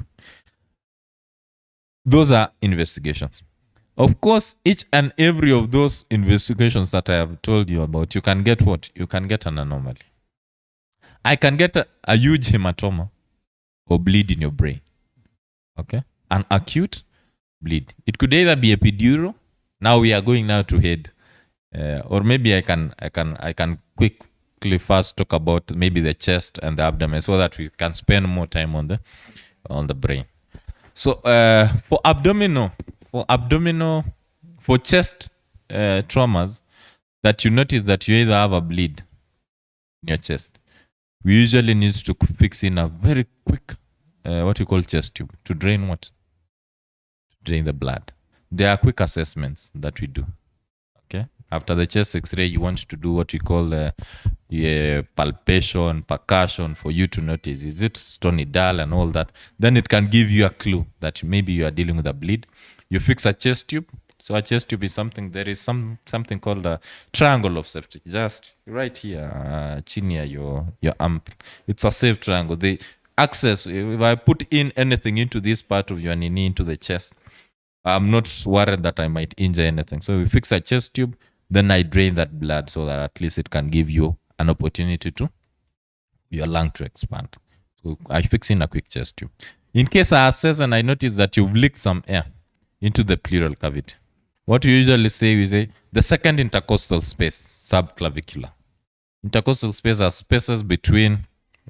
Those are investigations. Of course, each and every of those investigations that I have told you about, you can get what? You can get an anomaly. I can get a huge hematoma or bleed in your brain. Okay? An acute bleed. It could either be epidural. Now we are going now to head. Or maybe I can quickly first talk about maybe the chest and the abdomen so that we can spend more time on the brain. So for chest traumas that you notice that you either have a bleed in your chest, we usually need to fix in a very quick what you call chest tube to drain what? To drain the blood. There are quick assessments that we do. Okay. After the chest X-ray, you want to do what we call palpation, percussion, for you to notice, is it stony dull and all that. Then it can give you a clue that maybe you are dealing with a bleed. You fix a chest tube. So a chest tube is something, there is something called a triangle of safety. Just right here, chin here, your arm. It's a safe triangle. The access, if I put in anything into this part of your knee, into the chest, I'm not worried that I might injure anything. So we fix a chest tube, then I drain that blood so that at least it can give you an opportunity to your lung to expand. So I fix in a quick chest tube. In case I assess and I notice that you've leaked some air into the pleural cavity, what we usually say, we say the second intercostal space, subclavicular. Intercostal space are spaces between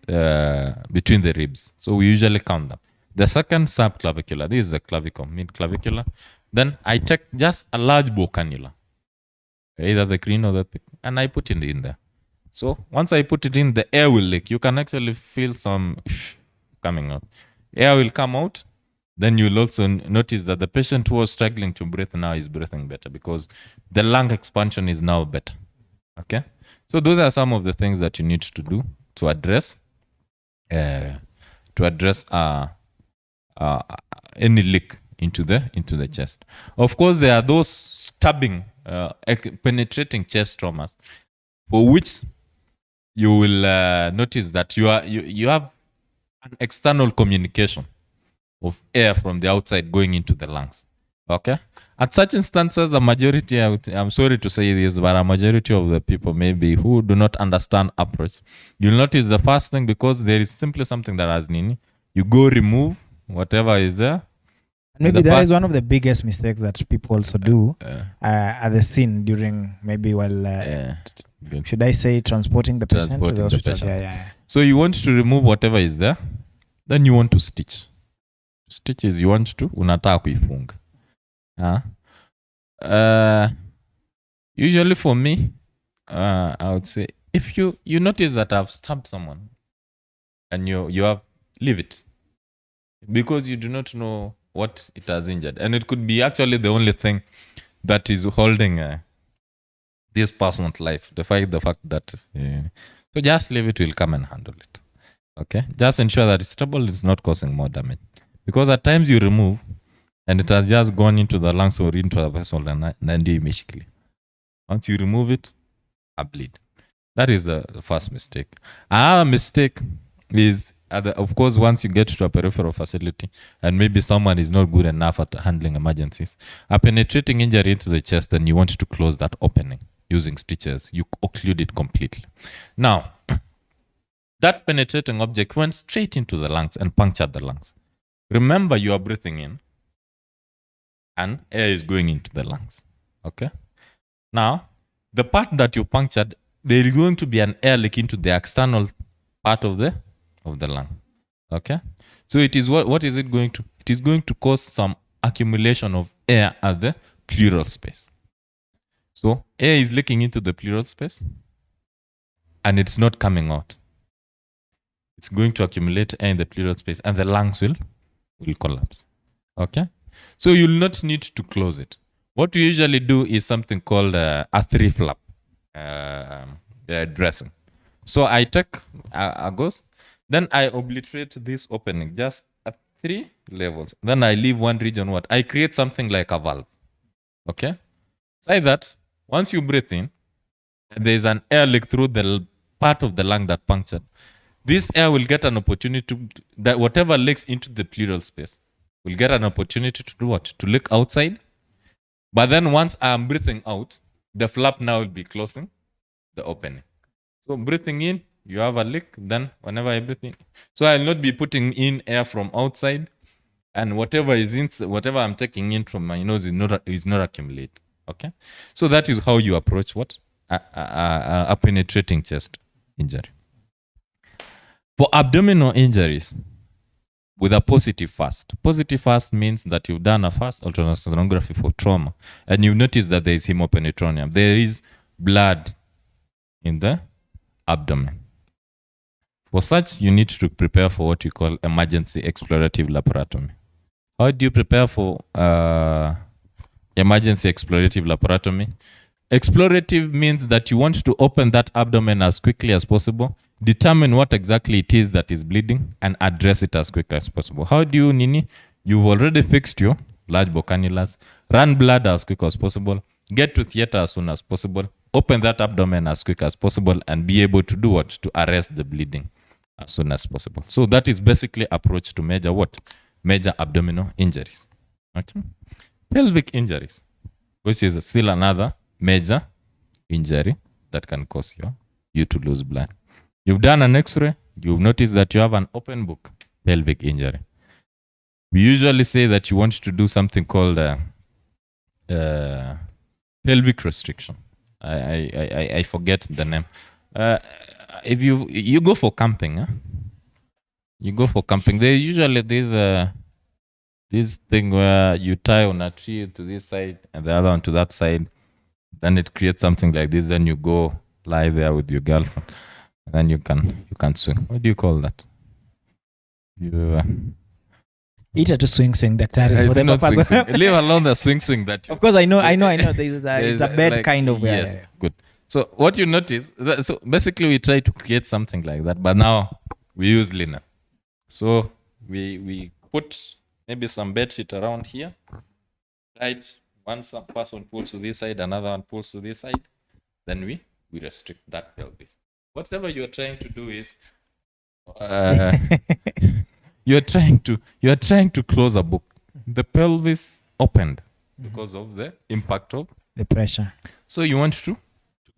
the ribs. So we usually count them. The second subclavicular, this is the clavicle, mid-clavicular. Then I take just a large bore cannula, either the green or the pink, and I put it in there. So once I put it in, the air will leak. You can actually feel some coming out. Air will come out. Then you'll also notice that the patient who was struggling to breathe now is breathing better because the lung expansion is now better. Okay? So those are some of the things that you need to do to address any leak into the chest. Of course, there are those stabbing, penetrating chest traumas for which you will notice that you have an external communication of air from the outside going into the lungs. Okay? At such instances, a majority, I'm sorry to say this, but a majority of the people maybe who do not understand approach, you'll notice the first thing, because there is simply something that has nini, you go remove whatever is there, Maybe that is one of the biggest mistakes that people also do at the scene during maybe while should I say transporting the patient to the hospital. Yeah. So you want to remove whatever is there, then you want to stitch. Stitches you want to unataka kuifunga. Usually for me, I would say if you notice that I've stabbed someone and you have leave it because you do not know what it has injured, and it could be actually the only thing that is holding this person's life. The fact that so just leave it. Will come and handle it. Okay, just ensure that it's stable. It's not causing more damage, because at times you remove and it has just gone into the lungs or into the vessel, and then you immediately once you remove it, I bleed. That is the first mistake. Another mistake is, of course, once you get to a peripheral facility and maybe someone is not good enough at handling emergencies, a penetrating injury into the chest, then you want to close that opening using stitches. You occlude it completely. Now, that penetrating object went straight into the lungs and punctured the lungs. Remember, you are breathing in and air is going into the lungs. Okay? Now, the part that you punctured, there is going to be an air leak into the external part of the lung. Okay? So it is what is it going to? It is going to cause some accumulation of air at the pleural space. So air is leaking into the pleural space and it's not coming out. It's going to accumulate air in the pleural space and the lungs will collapse. Okay? So you'll not need to close it. What we usually do is something called a 3-flap dressing. So I take a gauze, then I obliterate this opening just at 3 levels. Then I leave one region I create something like a valve. Okay? Say that once you breathe in, there is an air leak through the part of the lung that punctured. This air will get an opportunity that whatever leaks into the pleural space will get an opportunity to do what? To leak outside. But then once I am breathing out, the flap now will be closing the opening. So breathing in, you have a leak. Then whenever I breathe in, so I will not be putting in air from outside, and whatever I'm taking in from my nose is not accumulating. Okay, so that is how you approach what a penetrating chest injury. For abdominal injuries with a positive fast means that you've done a fast ultrasonography for trauma and you've noticed that there is hemopenetronium. There is blood in the abdomen. For such, you need to prepare for what we call emergency explorative laparotomy. How do you prepare for emergency explorative laparotomy? Explorative means that you want to open that abdomen as quickly as possible, determine what exactly it is that is bleeding, and address it as quick as possible. How do you, Nini? You've already fixed your large bore cannulas, run blood as quick as possible, get to theater as soon as possible, open that abdomen as quick as possible, and be able to do what? To arrest the bleeding as soon as possible. So that is basically approach to major what? Major abdominal injuries. Okay. Pelvic injuries, which is still another major injury that can cause you to lose blood. You've done an X-ray, you've noticed that you have an open book pelvic injury. We usually say that you want to do something called pelvic restriction. I forget the name. If you go for camping, you go for camping. There's usually this thing where you tie on a tree to this side and the other one to that side. Then it creates something like this. Then you go lie there with your girlfriend. And then you can swing. What do you call that? Ita to swing daktari. It's not swing. Leave alone the swing that. Of course, I know. It's a bed kind of. Yes, good. So what you notice, so basically we try to create something like that, but now we use linen. So we put maybe some bed sheet around here. Right, one person pulls to this side, another one pulls to this side. Then we restrict that pelvis. Whatever you're trying to do is you're trying to close a book. The pelvis opened because of the impact of the pressure. So you want to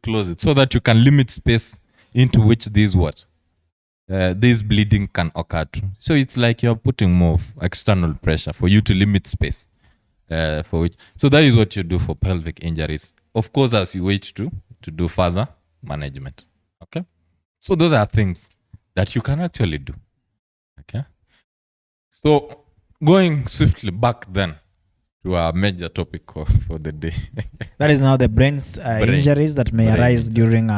close it so that you can limit space into which these this bleeding can occur too. So it's like you're putting more of external pressure for you to limit space for which. So that is what you do for pelvic injuries. Of course, as you wait to do further management. Okay. So those are things that you can actually do. Okay. So going swiftly back then to our major topic for the day. That is now the brain injuries that may arise during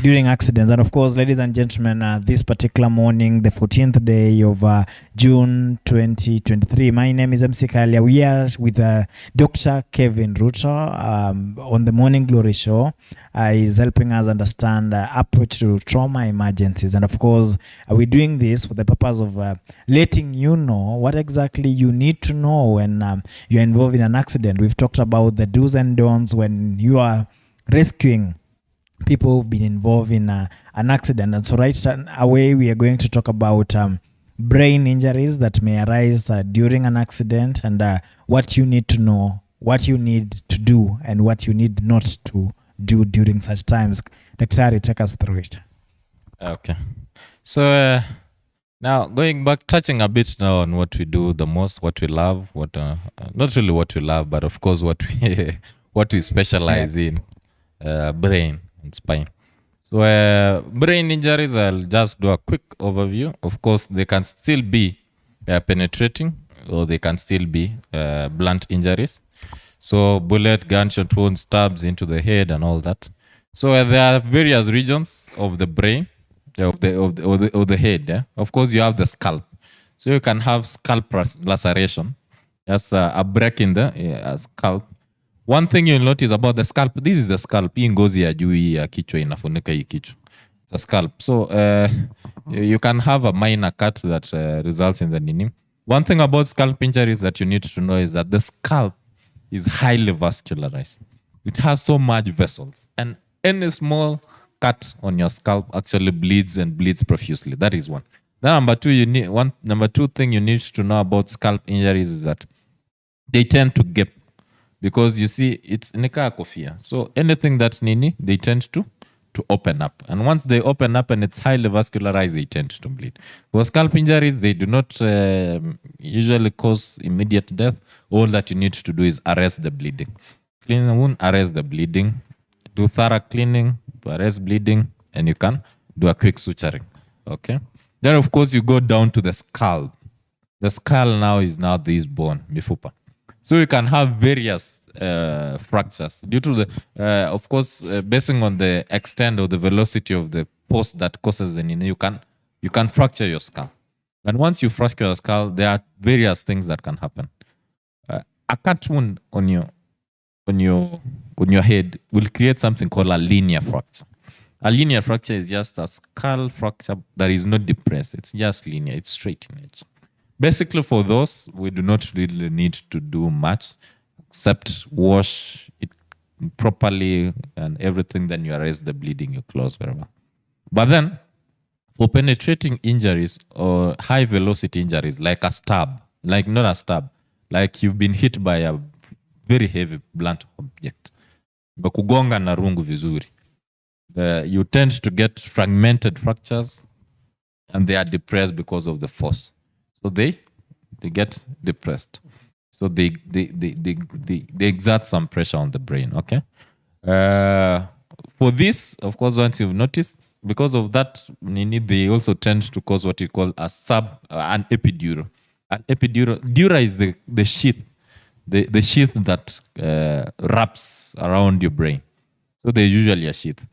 during accidents. And of course, ladies and gentlemen, this particular morning, the 14th day of June 2023, my name is MC Kalia. We are with Dr. Kevin Ruto on the Morning Glory Show. Is helping us understand approach to trauma emergencies. And of course, we're doing this for the purpose of letting you know what exactly you need to know when you're involved in an accident. We've talked about the do's and don'ts when you are rescuing people who've been involved in an accident. And so right away, we are going to talk about brain injuries that may arise during an accident, and what you need to know, what you need to do, and what you need not to do during such times. Daktari, take us through it. Okay. So now going back, touching a bit now on what we do the most, what we love, what not really what we love, but of course what we what we specialize in, brain and spine. So brain injuries, I'll just do a quick overview. Of course, they can still be penetrating, or they can still be blunt injuries. So bullet, gunshot wounds, stabs into the head and all that. So there are various regions of the brain, of the head. Yeah? Of course, you have the scalp. So you can have scalp laceration. That's a break in the scalp. One thing you'll notice about the scalp, this is the scalp. Hii ngozi ya juu ya kichwa inafunika hii kichwa. It's a scalp. So you can have a minor cut that results in the nini. One thing about scalp injuries that you need to know is that the scalp is highly vascularized. It has so much vessels, and any small cut on your scalp actually bleeds and bleeds profusely. That is one. Then number two thing you need to know about scalp injuries is that they tend to gape, because you see it's nika kofia. So anything that nini, they tend to open up, and once they open up and it's highly vascularized, they tend to bleed. For scalp injuries, they do not usually cause immediate death. All that you need to do is arrest the bleeding. Clean the wound, arrest the bleeding, do thorough cleaning to arrest bleeding, and you can do a quick suturing. Okay. Then of course you go down to the scalp. The skull now is this bone, mifupa. So you can have various fractures due to the, of course, basing on the extent or the velocity of the force that causes the knee, you can fracture your skull. And once you fracture your skull, there are various things that can happen. A cut wound on your head will create something called a linear fracture. A linear fracture is just a skull fracture that is not depressed. It's just linear. It's straight in nature. Basically, for those, we do not really need to do much except wash it properly and everything. Then you arrest the bleeding, you close very well. But then, for penetrating injuries or high velocity injuries, like a stab, like not a stab, like you've been hit by a very heavy blunt object, kugonga na rungu vizuri, you tend to get fragmented fractures, and they are depressed because of the force. So they get depressed. So they exert some pressure on the brain. Okay. For this, of course, once you've noticed, because of that, they also tend to cause what you call an epidural. An epidural, dura is the sheath, the sheath that wraps around your brain. So there's usually a sheath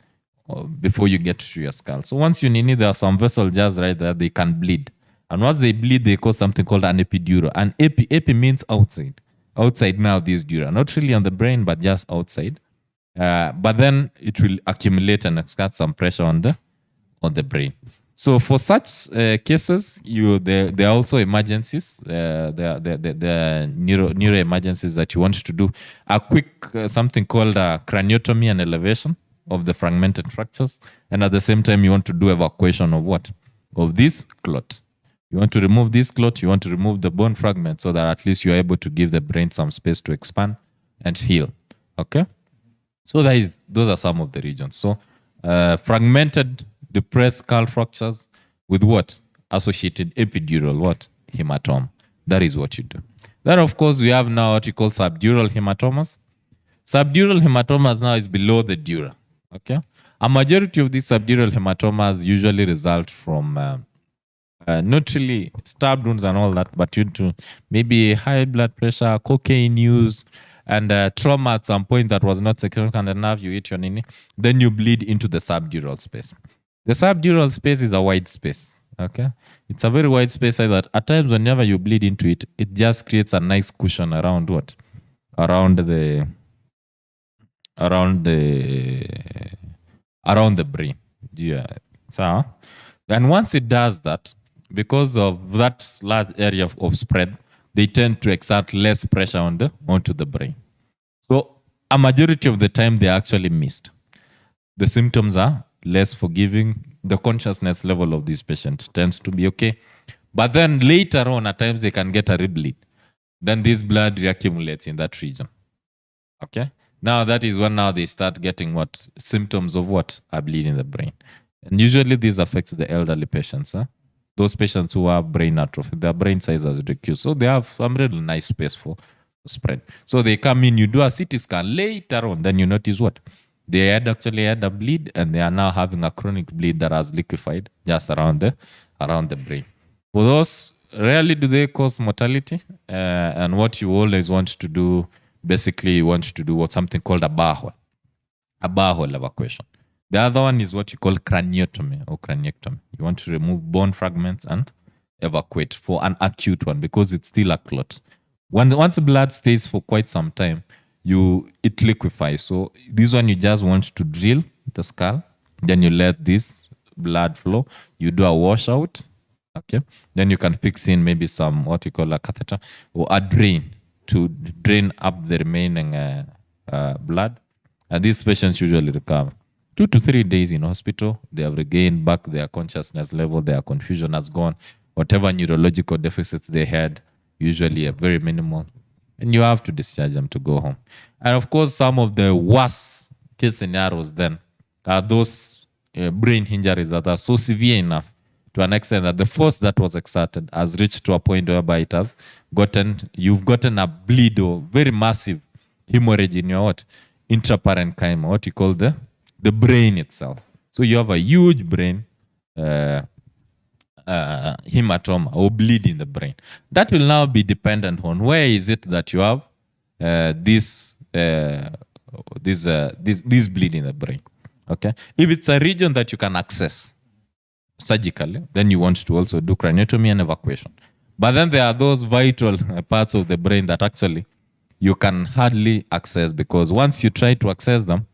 before you get to your skull. So once you there are some vessels just right there, they can bleed. And once they bleed, they cause something called an epidural. And epi means outside. Outside now, this dura. Not really on the brain, but just outside. But then it will accumulate and exert some pressure on the brain. So for such cases, there are also emergencies. There are neuro emergencies that you want to do. A quick something called a craniotomy and elevation of the fragmented fractures. And at the same time, you want to do evacuation of what? Of this clot. You want to remove this clot, you want to remove the bone fragment so that at least you're able to give the brain some space to expand and heal. Okay? So those are some of the regions. So fragmented depressed skull fractures with what? Associated epidural what? Hematoma. That is what you do. Then, of course, we have now what you call subdural hematomas. Subdural hematomas now is below the dura. Okay. A majority of these subdural hematomas usually result from not really stabbed wounds and all that, but due to maybe high blood pressure, cocaine use, and trauma at some point that was not significant enough. You eat your nini, then you bleed into the subdural space. The subdural space is a wide space. Okay, it's a very wide space that at times whenever you bleed into it, it just creates a nice cushion around what? Around the brain. Yeah. So, and once it does that, because of that large area of spread, they tend to exert less pressure onto the brain. So a majority of the time they actually missed. The symptoms are less forgiving. The consciousness level of this patient tends to be okay. But then later on, at times they can get a rebleed. Then this blood reaccumulates in that region. Okay. Now that is when now they start getting what? Symptoms of what? A bleed in the brain. And usually this affects the elderly patients. Those patients who have brain atrophy, their brain size has reduced. So they have some really nice space for spread. So they come in, you do a CT scan later on, then you notice what? They actually had a bleed and they are now having a chronic bleed that has liquefied just around the brain. For those, rarely do they cause mortality. And what you always want to do, basically you want to do what's something called a bar hole evacuation. The other one is what you call craniotomy or craniectomy. You want to remove bone fragments and evacuate for an acute one because it's still a clot. Once the blood stays for quite some time, it liquefies. So this one you just want to drill the skull, then you let this blood flow. You do a washout, okay? Then you can fix in maybe some what you call a catheter or a drain to drain up the remaining blood. And these patients usually recover. 2 to 3 days in hospital, they have regained back their consciousness level, their confusion has gone. Whatever neurological deficits they had, usually are very minimal. And you have to discharge them to go home. And of course, some of the worst case scenarios then are those brain injuries that are so severe enough to an extent that the force that was exerted has reached to a point whereby you've gotten a bleed or very massive hemorrhage in your intraparenchyma, what you call the brain itself. So you have a huge brain hematoma or bleed in the brain. That will now be dependent on where is it that you have this bleed in the brain. Okay, if it's a region that you can access surgically, then you want to also do craniotomy and evacuation. But then there are those vital parts of the brain that actually you can hardly access because once you try to access them,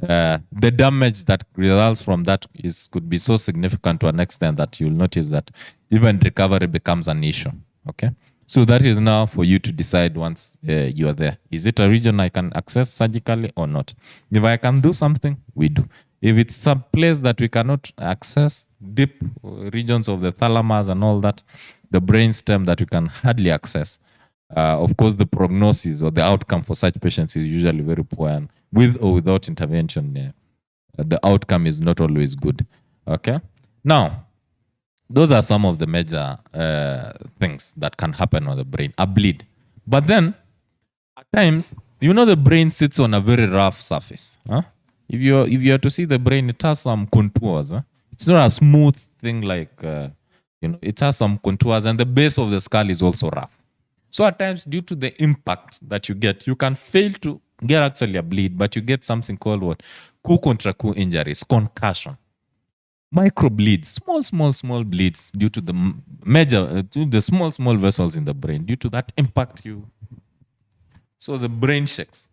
the damage that results from that could be so significant to an extent that you'll notice that even recovery becomes an issue. Okay, so that is now for you to decide once you are there. Is it a region I can access surgically or not? If I can do something, we do. If it's some place that we cannot access, deep regions of the thalamus and all that, the brainstem that we can hardly access, of course, the prognosis or the outcome for such patients is usually very poor. And with or without intervention, the outcome is not always good. Okay? Now, those are some of the major things that can happen on the brain, a bleed. But then, at times, the brain sits on a very rough surface. If you are to see the brain, it has some contours. It's not a smooth thing like, it has some contours, and the base of the skull is also rough. So at times, due to the impact that you get, you can fail to get actually a bleed, but you get something called what? Coup contra coup injuries, concussion. Micro bleeds, small bleeds due to the small vessels in the brain. Due to that impact, so the brain shakes.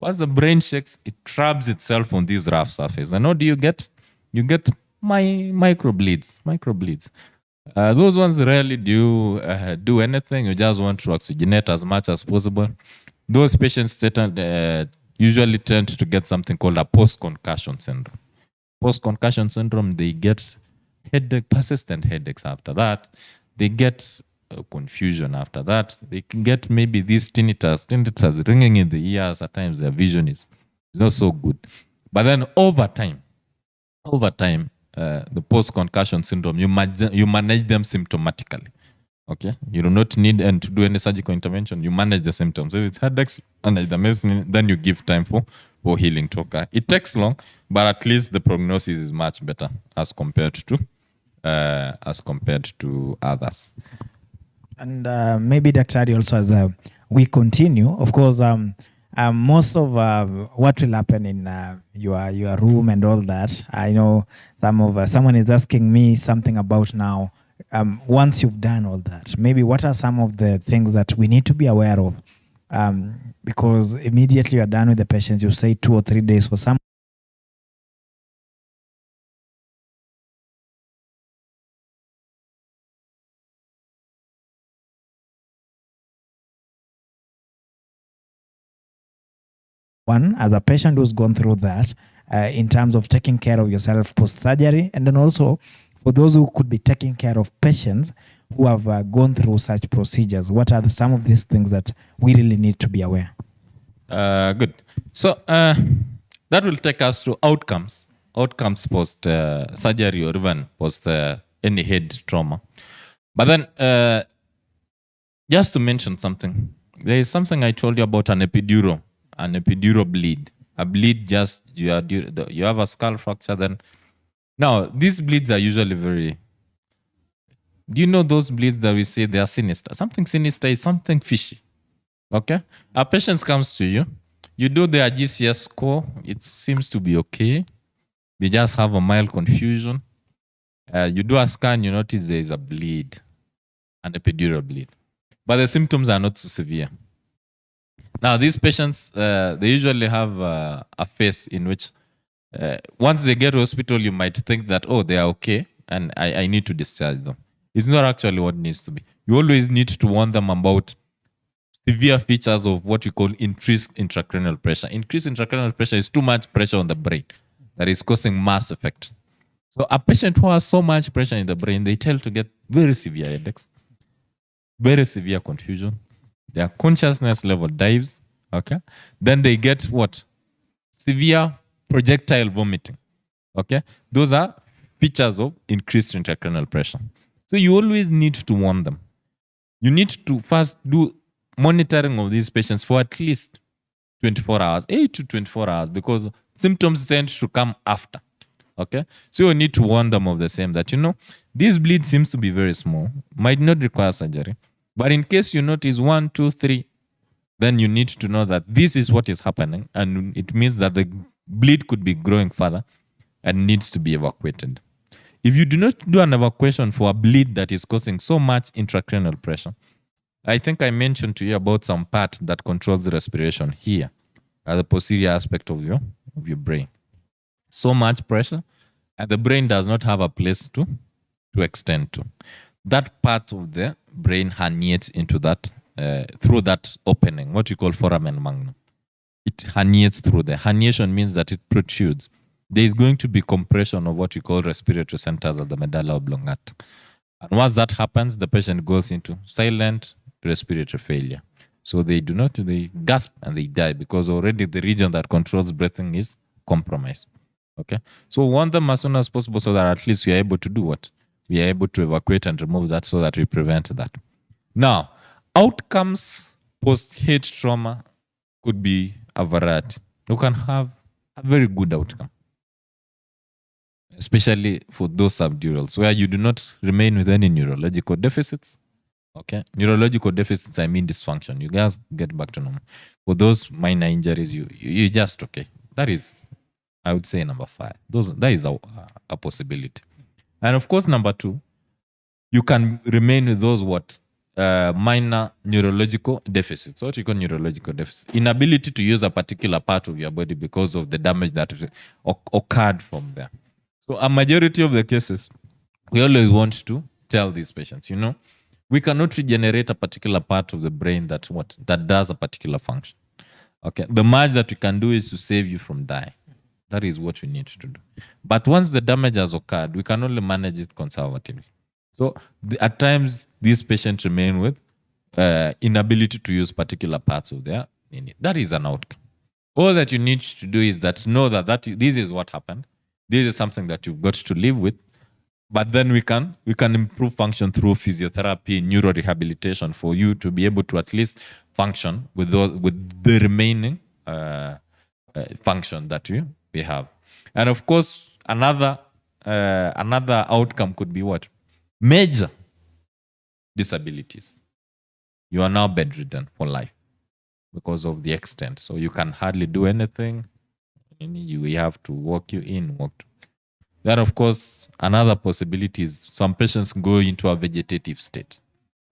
Once the brain shakes, it traps itself on this rough surface. And what do you get? You get micro bleeds. Those ones rarely do anything. You just want to oxygenate as much as possible. Those patients usually tend to get something called a post-concussion syndrome. Post-concussion syndrome, they get persistent headaches after that. They get confusion after that. They can get maybe this tinnitus ringing in the ears. At times their vision is not so good. But then over time, the post-concussion syndrome, you manage them symptomatically. Okay, you do not need and to do any surgical intervention. You manage the symptoms. If it's headaches, manage the medicine. Then you give time for healing to occur. It takes long, but at least the prognosis is much better as compared to others. And maybe Daktari also, as we continue, of course, most of what will happen in your room and all that. I know someone is asking me something about now. Once you've done all that, maybe what are some of the things that we need to be aware of? Because immediately you're done with the patients, you say 2 or 3 days for some. One, as a patient who's gone through that, in terms of taking care of yourself post-surgery, and then also for those who could be taking care of patients who have gone through such procedures, what are some of these things that we really need to be aware? Good. So that will take us to outcomes post surgery or even post any head trauma. But then, just to mention something, there is something I told you about an epidural bleed. A bleed, just you have a skull fracture. Then now these bleeds are usually very. Do you know those bleeds that we say they are sinister? Something sinister is something fishy. Okay, a patient comes to you, you do their GCS score, it seems to be okay. They just have a mild confusion. You do a scan, you notice there is a bleed, an epidural bleed, but the symptoms are not so severe. Now, these patients, they usually have a phase in which once they get to hospital, you might think that, oh, they are okay, and I need to discharge them. It's not actually what needs to be. You always need to warn them about severe features of what we call increased intracranial pressure. Increased intracranial pressure is too much pressure on the brain that is causing mass effect. So a patient who has so much pressure in the brain, they tend to get very severe headaches, very severe confusion. Their consciousness level dives, okay? Then they get what? Severe projectile vomiting, okay? Those are features of increased intracranial pressure. So you always need to warn them. You need to first do monitoring of these patients for at least 24 hours, 8 to 24 hours, because symptoms tend to come after, okay? So you need to warn them of the same, that, this bleed seems to be very small, might not require surgery. But in case you notice 1, 2, 3, then you need to know that this is what is happening, and it means that the bleed could be growing further and needs to be evacuated. If you do not do an evacuation for a bleed that is causing so much intracranial pressure, I think I mentioned to you about some part that controls the respiration here, at the posterior aspect of your brain. So much pressure, and the brain does not have a place to extend to. That part of the brain herniates into that, through that opening, what we call foramen magnum. It herniates through there. Herniation means that it protrudes. There is going to be compression of what we call respiratory centers of the medulla oblongata. And once that happens, the patient goes into silent respiratory failure. So they gasp and they die, because already the region that controls breathing is compromised. Okay? So warn them as soon as possible, so that at least we are able to do what? We are able to evacuate and remove that, so that we prevent that. Now, outcomes post-head trauma could be a variety. You can have a very good outcome, especially for those subdurals where you do not remain with any neurological deficits. Okay, neurological deficits, I mean dysfunction. You guys get back to normal. For those minor injuries, you just okay. That is, I would say, number 5. That is a possibility. And of course, number 2, you can remain with those minor neurological deficits. What you call neurological deficits? Inability to use a particular part of your body because of the damage that occurred from there. So a majority of the cases, we always want to tell these patients, we cannot regenerate a particular part of the brain that does a particular function. Okay, the much that we can do is to save you from dying. That is what we need to do. But once the damage has occurred, we can only manage it conservatively. So at times, these patients remain with inability to use particular parts of their body. That is an outcome. All that you need to do is know that this is what happened. this is something that you've got to live with. But then we can improve function through physiotherapy, neurorehabilitation for you to be able to at least function with the remaining function that we have. And of course, another outcome could be what? Major disabilities. You are now bedridden for life because of the extent. So you can hardly do anything. We have to walk you in, Then, of course, another possibility is some patients go into a vegetative state.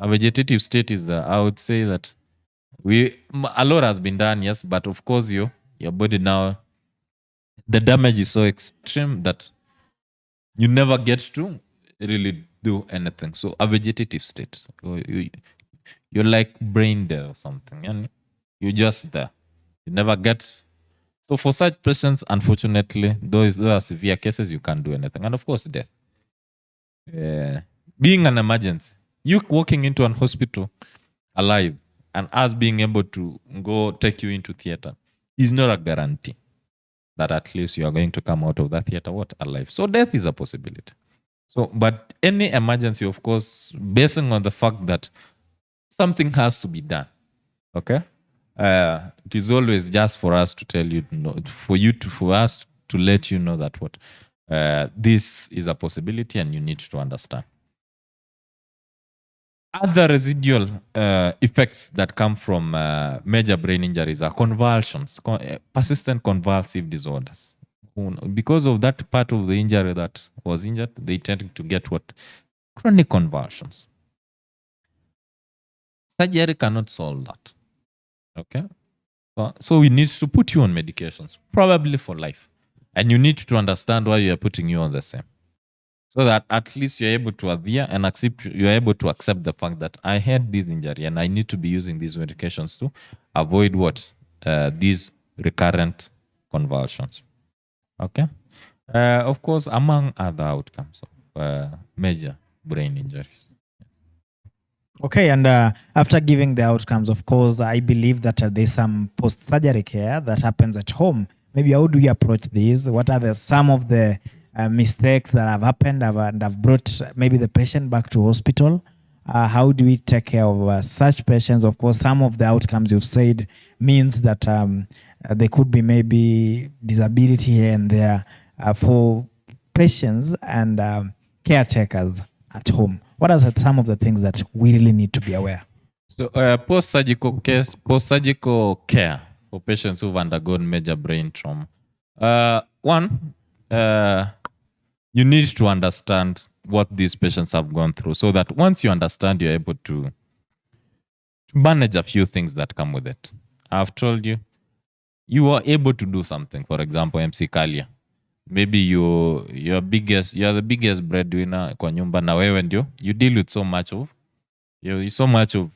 A vegetative state is, I would say that a lot has been done, yes, but of course your body now, the damage is so extreme that you never get to really do anything. So a vegetative state, you're like brain dead or something, and you're just there. You never get. So for such patients, unfortunately, those are severe cases, you can't do anything. And of course, death. Being an emergency, you walking into an hospital alive and us being able to go take you into theater is not a guarantee that at least you are going to come out of that theater alive. So death is a possibility. So, but any emergency, of course, basing on the fact that something has to be done, okay? It is always just for us to tell you, for us to let you know that this is a possibility and you need to understand. Other residual effects that come from major brain injuries are convulsions, persistent convulsive disorders. Because of that part of the injury that was injured, they tend to get chronic convulsions. Surgery cannot solve that. Okay, so we need to put you on medications, probably for life, and you need to understand why you are putting you on the same, so that at least you're able to adhere and accept. You're able to accept the fact that I had this injury and I need to be using these medications to avoid these recurrent convulsions. Okay, of course, among other outcomes of major brain injuries. Okay, and after giving the outcomes, of course, I believe that there's some post-surgery care that happens at home. Maybe how do you approach this? What are some of the mistakes that have happened and have brought maybe the patient back to hospital? How do we take care of such patients? Of course, some of the outcomes you've said means that there could be maybe disability here and there for patients and caretakers at home. What are some of the things that we really need to be aware? So post-surgical care for patients who've undergone major brain trauma. One, you need to understand what these patients have gone through, so that once you understand, you're able to manage a few things that come with it. I've told you, you are able to do something. For example, MC Kalia. Maybe you're the biggest breadwinner kwa nyumba na wewe ndio you deal with so much of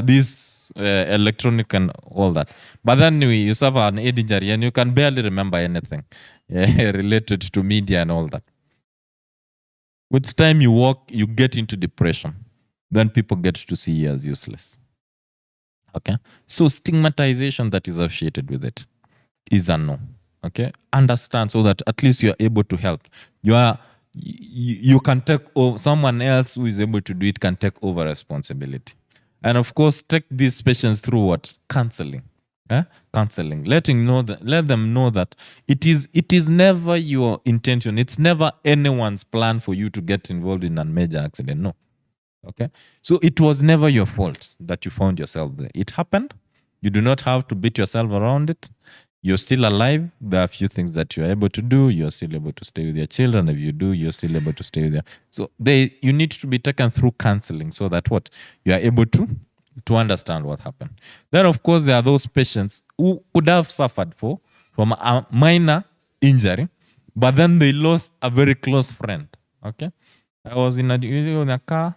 this electronic and all that, but then you suffer an head injury and you can barely remember anything related to media and all that. With time you get into depression, then people get to see you as useless. Okay, so stigmatization that is associated with it is a no. Okay, understand, so that at least you are able to help. You can take over. Someone else who is able to do it can take over responsibility, and of course, take these patients through counseling. Counseling, let them know that it is never your intention. It's never anyone's plan for you to get involved in a major accident. No, okay. So it was never your fault that you found yourself there. It happened. You do not have to beat yourself around it. You're still alive. There are a few things that you're able to do. You're still able to stay with your children. If you do, you're still able to stay with them. So you need to be taken through counseling, so that you are able to understand what happened. Then, of course, there are those patients who could have suffered from a minor injury, but then they lost a very close friend. Okay, I was in a car.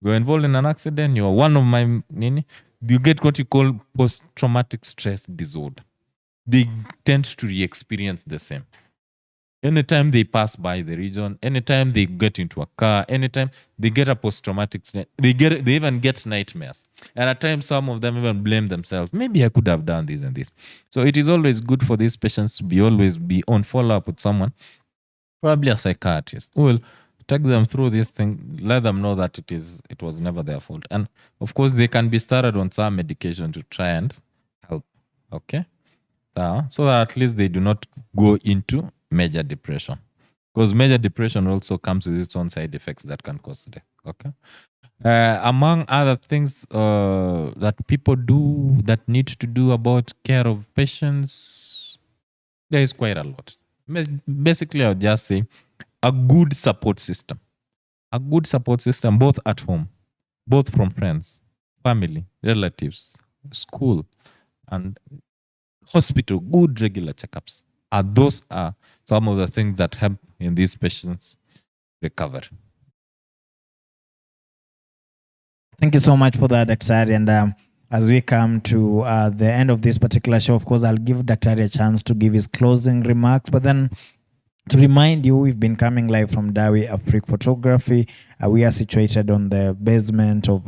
We were involved in an accident. You are one of my you get what you call post-traumatic stress disorder. They tend to re-experience the same. Anytime they pass by the region, anytime they get into a car, anytime they get a post-traumatic stress, they even get nightmares. And at times, some of them even blame themselves. Maybe I could have done this and this. So it is always good for these patients to always be on follow-up with someone probably a psychiatrist who will take them through this thing, let them know that it was never their fault. And of course, they can be started on some medication to try and help. Okay. So that at least they do not go into major depression. Because major depression also comes with its own side effects that can cause death. Okay. Among other things that people do that need to do about care of patients, there is quite a lot. Basically, I would just say a good support system. A good support system, both at home, both from friends, family, relatives, school, and hospital, good regular checkups. Those are some of the things that help in these patients recover. Thank you so much for that, Dr. And as we come to the end of this particular show, of course, I'll give Dr. a chance to give his closing remarks. But then to remind you, we've been coming live from Dawi Afrique Photography. We are situated on the basement of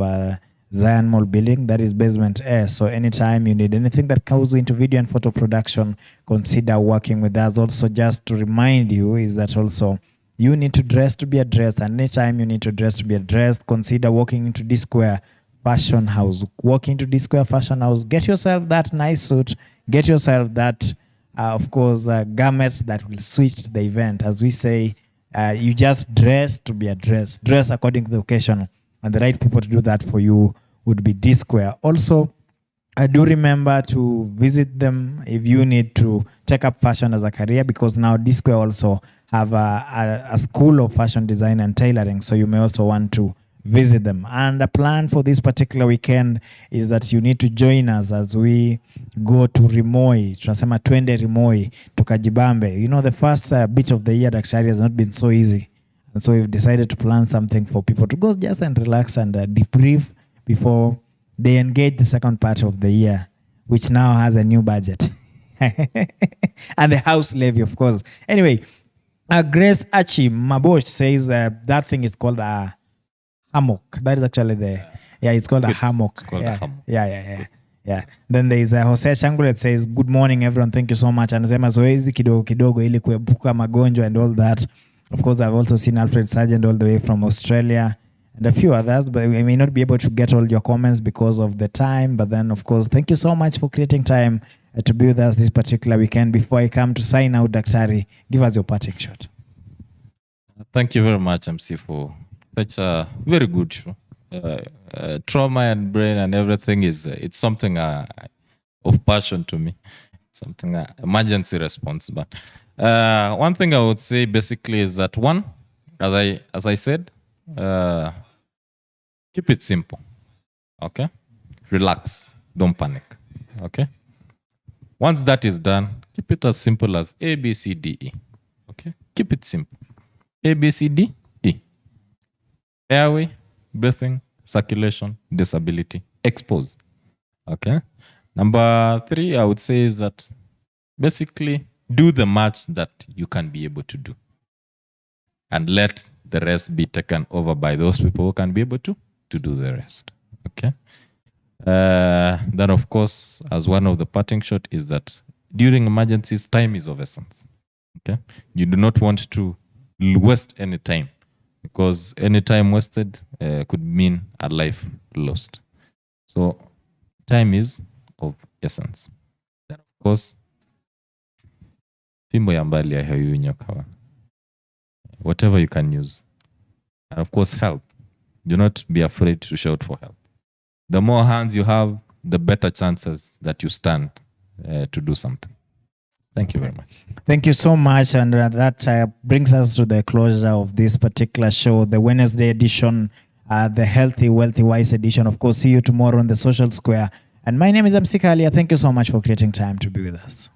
Zion Mall building. That is basement S. So anytime you need anything that goes into video and photo production, consider working with us. Also, just to remind you is that also you need to dress to be addressed, and anytime you need to dress to be addressed, consider walking into D Square Fashion House. Walk into D Square Fashion House. Get yourself that nice suit. Get yourself that, of course, garment that will switch the event. As we say, you just dress to be addressed. Dress according to the occasion, and the right people to do that for you would be D Square. Also, I do remember to visit them if you need to take up fashion as a career, because now D Square also have a school of fashion design and tailoring, so you may also want to visit them. And the plan for this particular weekend is that you need to join us as we go to Rimoi. Tunasema twende Rimoi tukajibambe. You know, the first bit of the year actually has not been so easy, and so we've decided to plan something for people to go just and relax and debrief before they engage the second part of the year, which now has a new budget and the house levy, of course. Anyway, Grace Achi Mabosh says that thing is called a hammock. That is actually it's called a hammock. It's called a hammock. Yeah. Then there is Jose Changulet says, good morning everyone, thank you so much. Anasema zoezi kidogo kidogo ili kuepuka magonjwa and all that. Of course, I've also seen Alfred Sargent all the way from Australia and a few others, but we may not be able to get all your comments because of the time. But then, of course, thank you so much for creating time to be with us this particular weekend. Before I come to sign out, Daktari, give us your parting shot. Thank you very much, MC, for such a very good show. Trauma and brain and everything it's something of passion to me. Something emergency response. But one thing I would say basically is that one, as I said, keep it simple. Okay, relax, don't panic. Okay. Once that is done, keep it as simple as A, B, C, D, E. Okay? Keep it simple. A, B, C, D, E. Airway, breathing, circulation, disability, expose. Okay? Number 3, I would say is that basically do the much that you can be able to do. And let the rest be taken over by those people who can be able to do the rest. Okay? Then, of course, as one of the parting shot is that during emergencies, time is of essence. Okay, you do not want to waste any time, because any time wasted could mean a life lost. So, time is of essence. Then, of course, fimbo ya mbali hayuinyoka. Whatever you can use, and of course, help. Do not be afraid to shout for help. The more hands you have, the better chances that you stand to do something. Thank you very much. Thank you so much. And that brings us to the closure of this particular show, the Wednesday edition, the Healthy, Wealthy, Wise edition. Of course, see you tomorrow on the Social Square. And my name is MC Kalia. Thank you so much for creating time to be with us.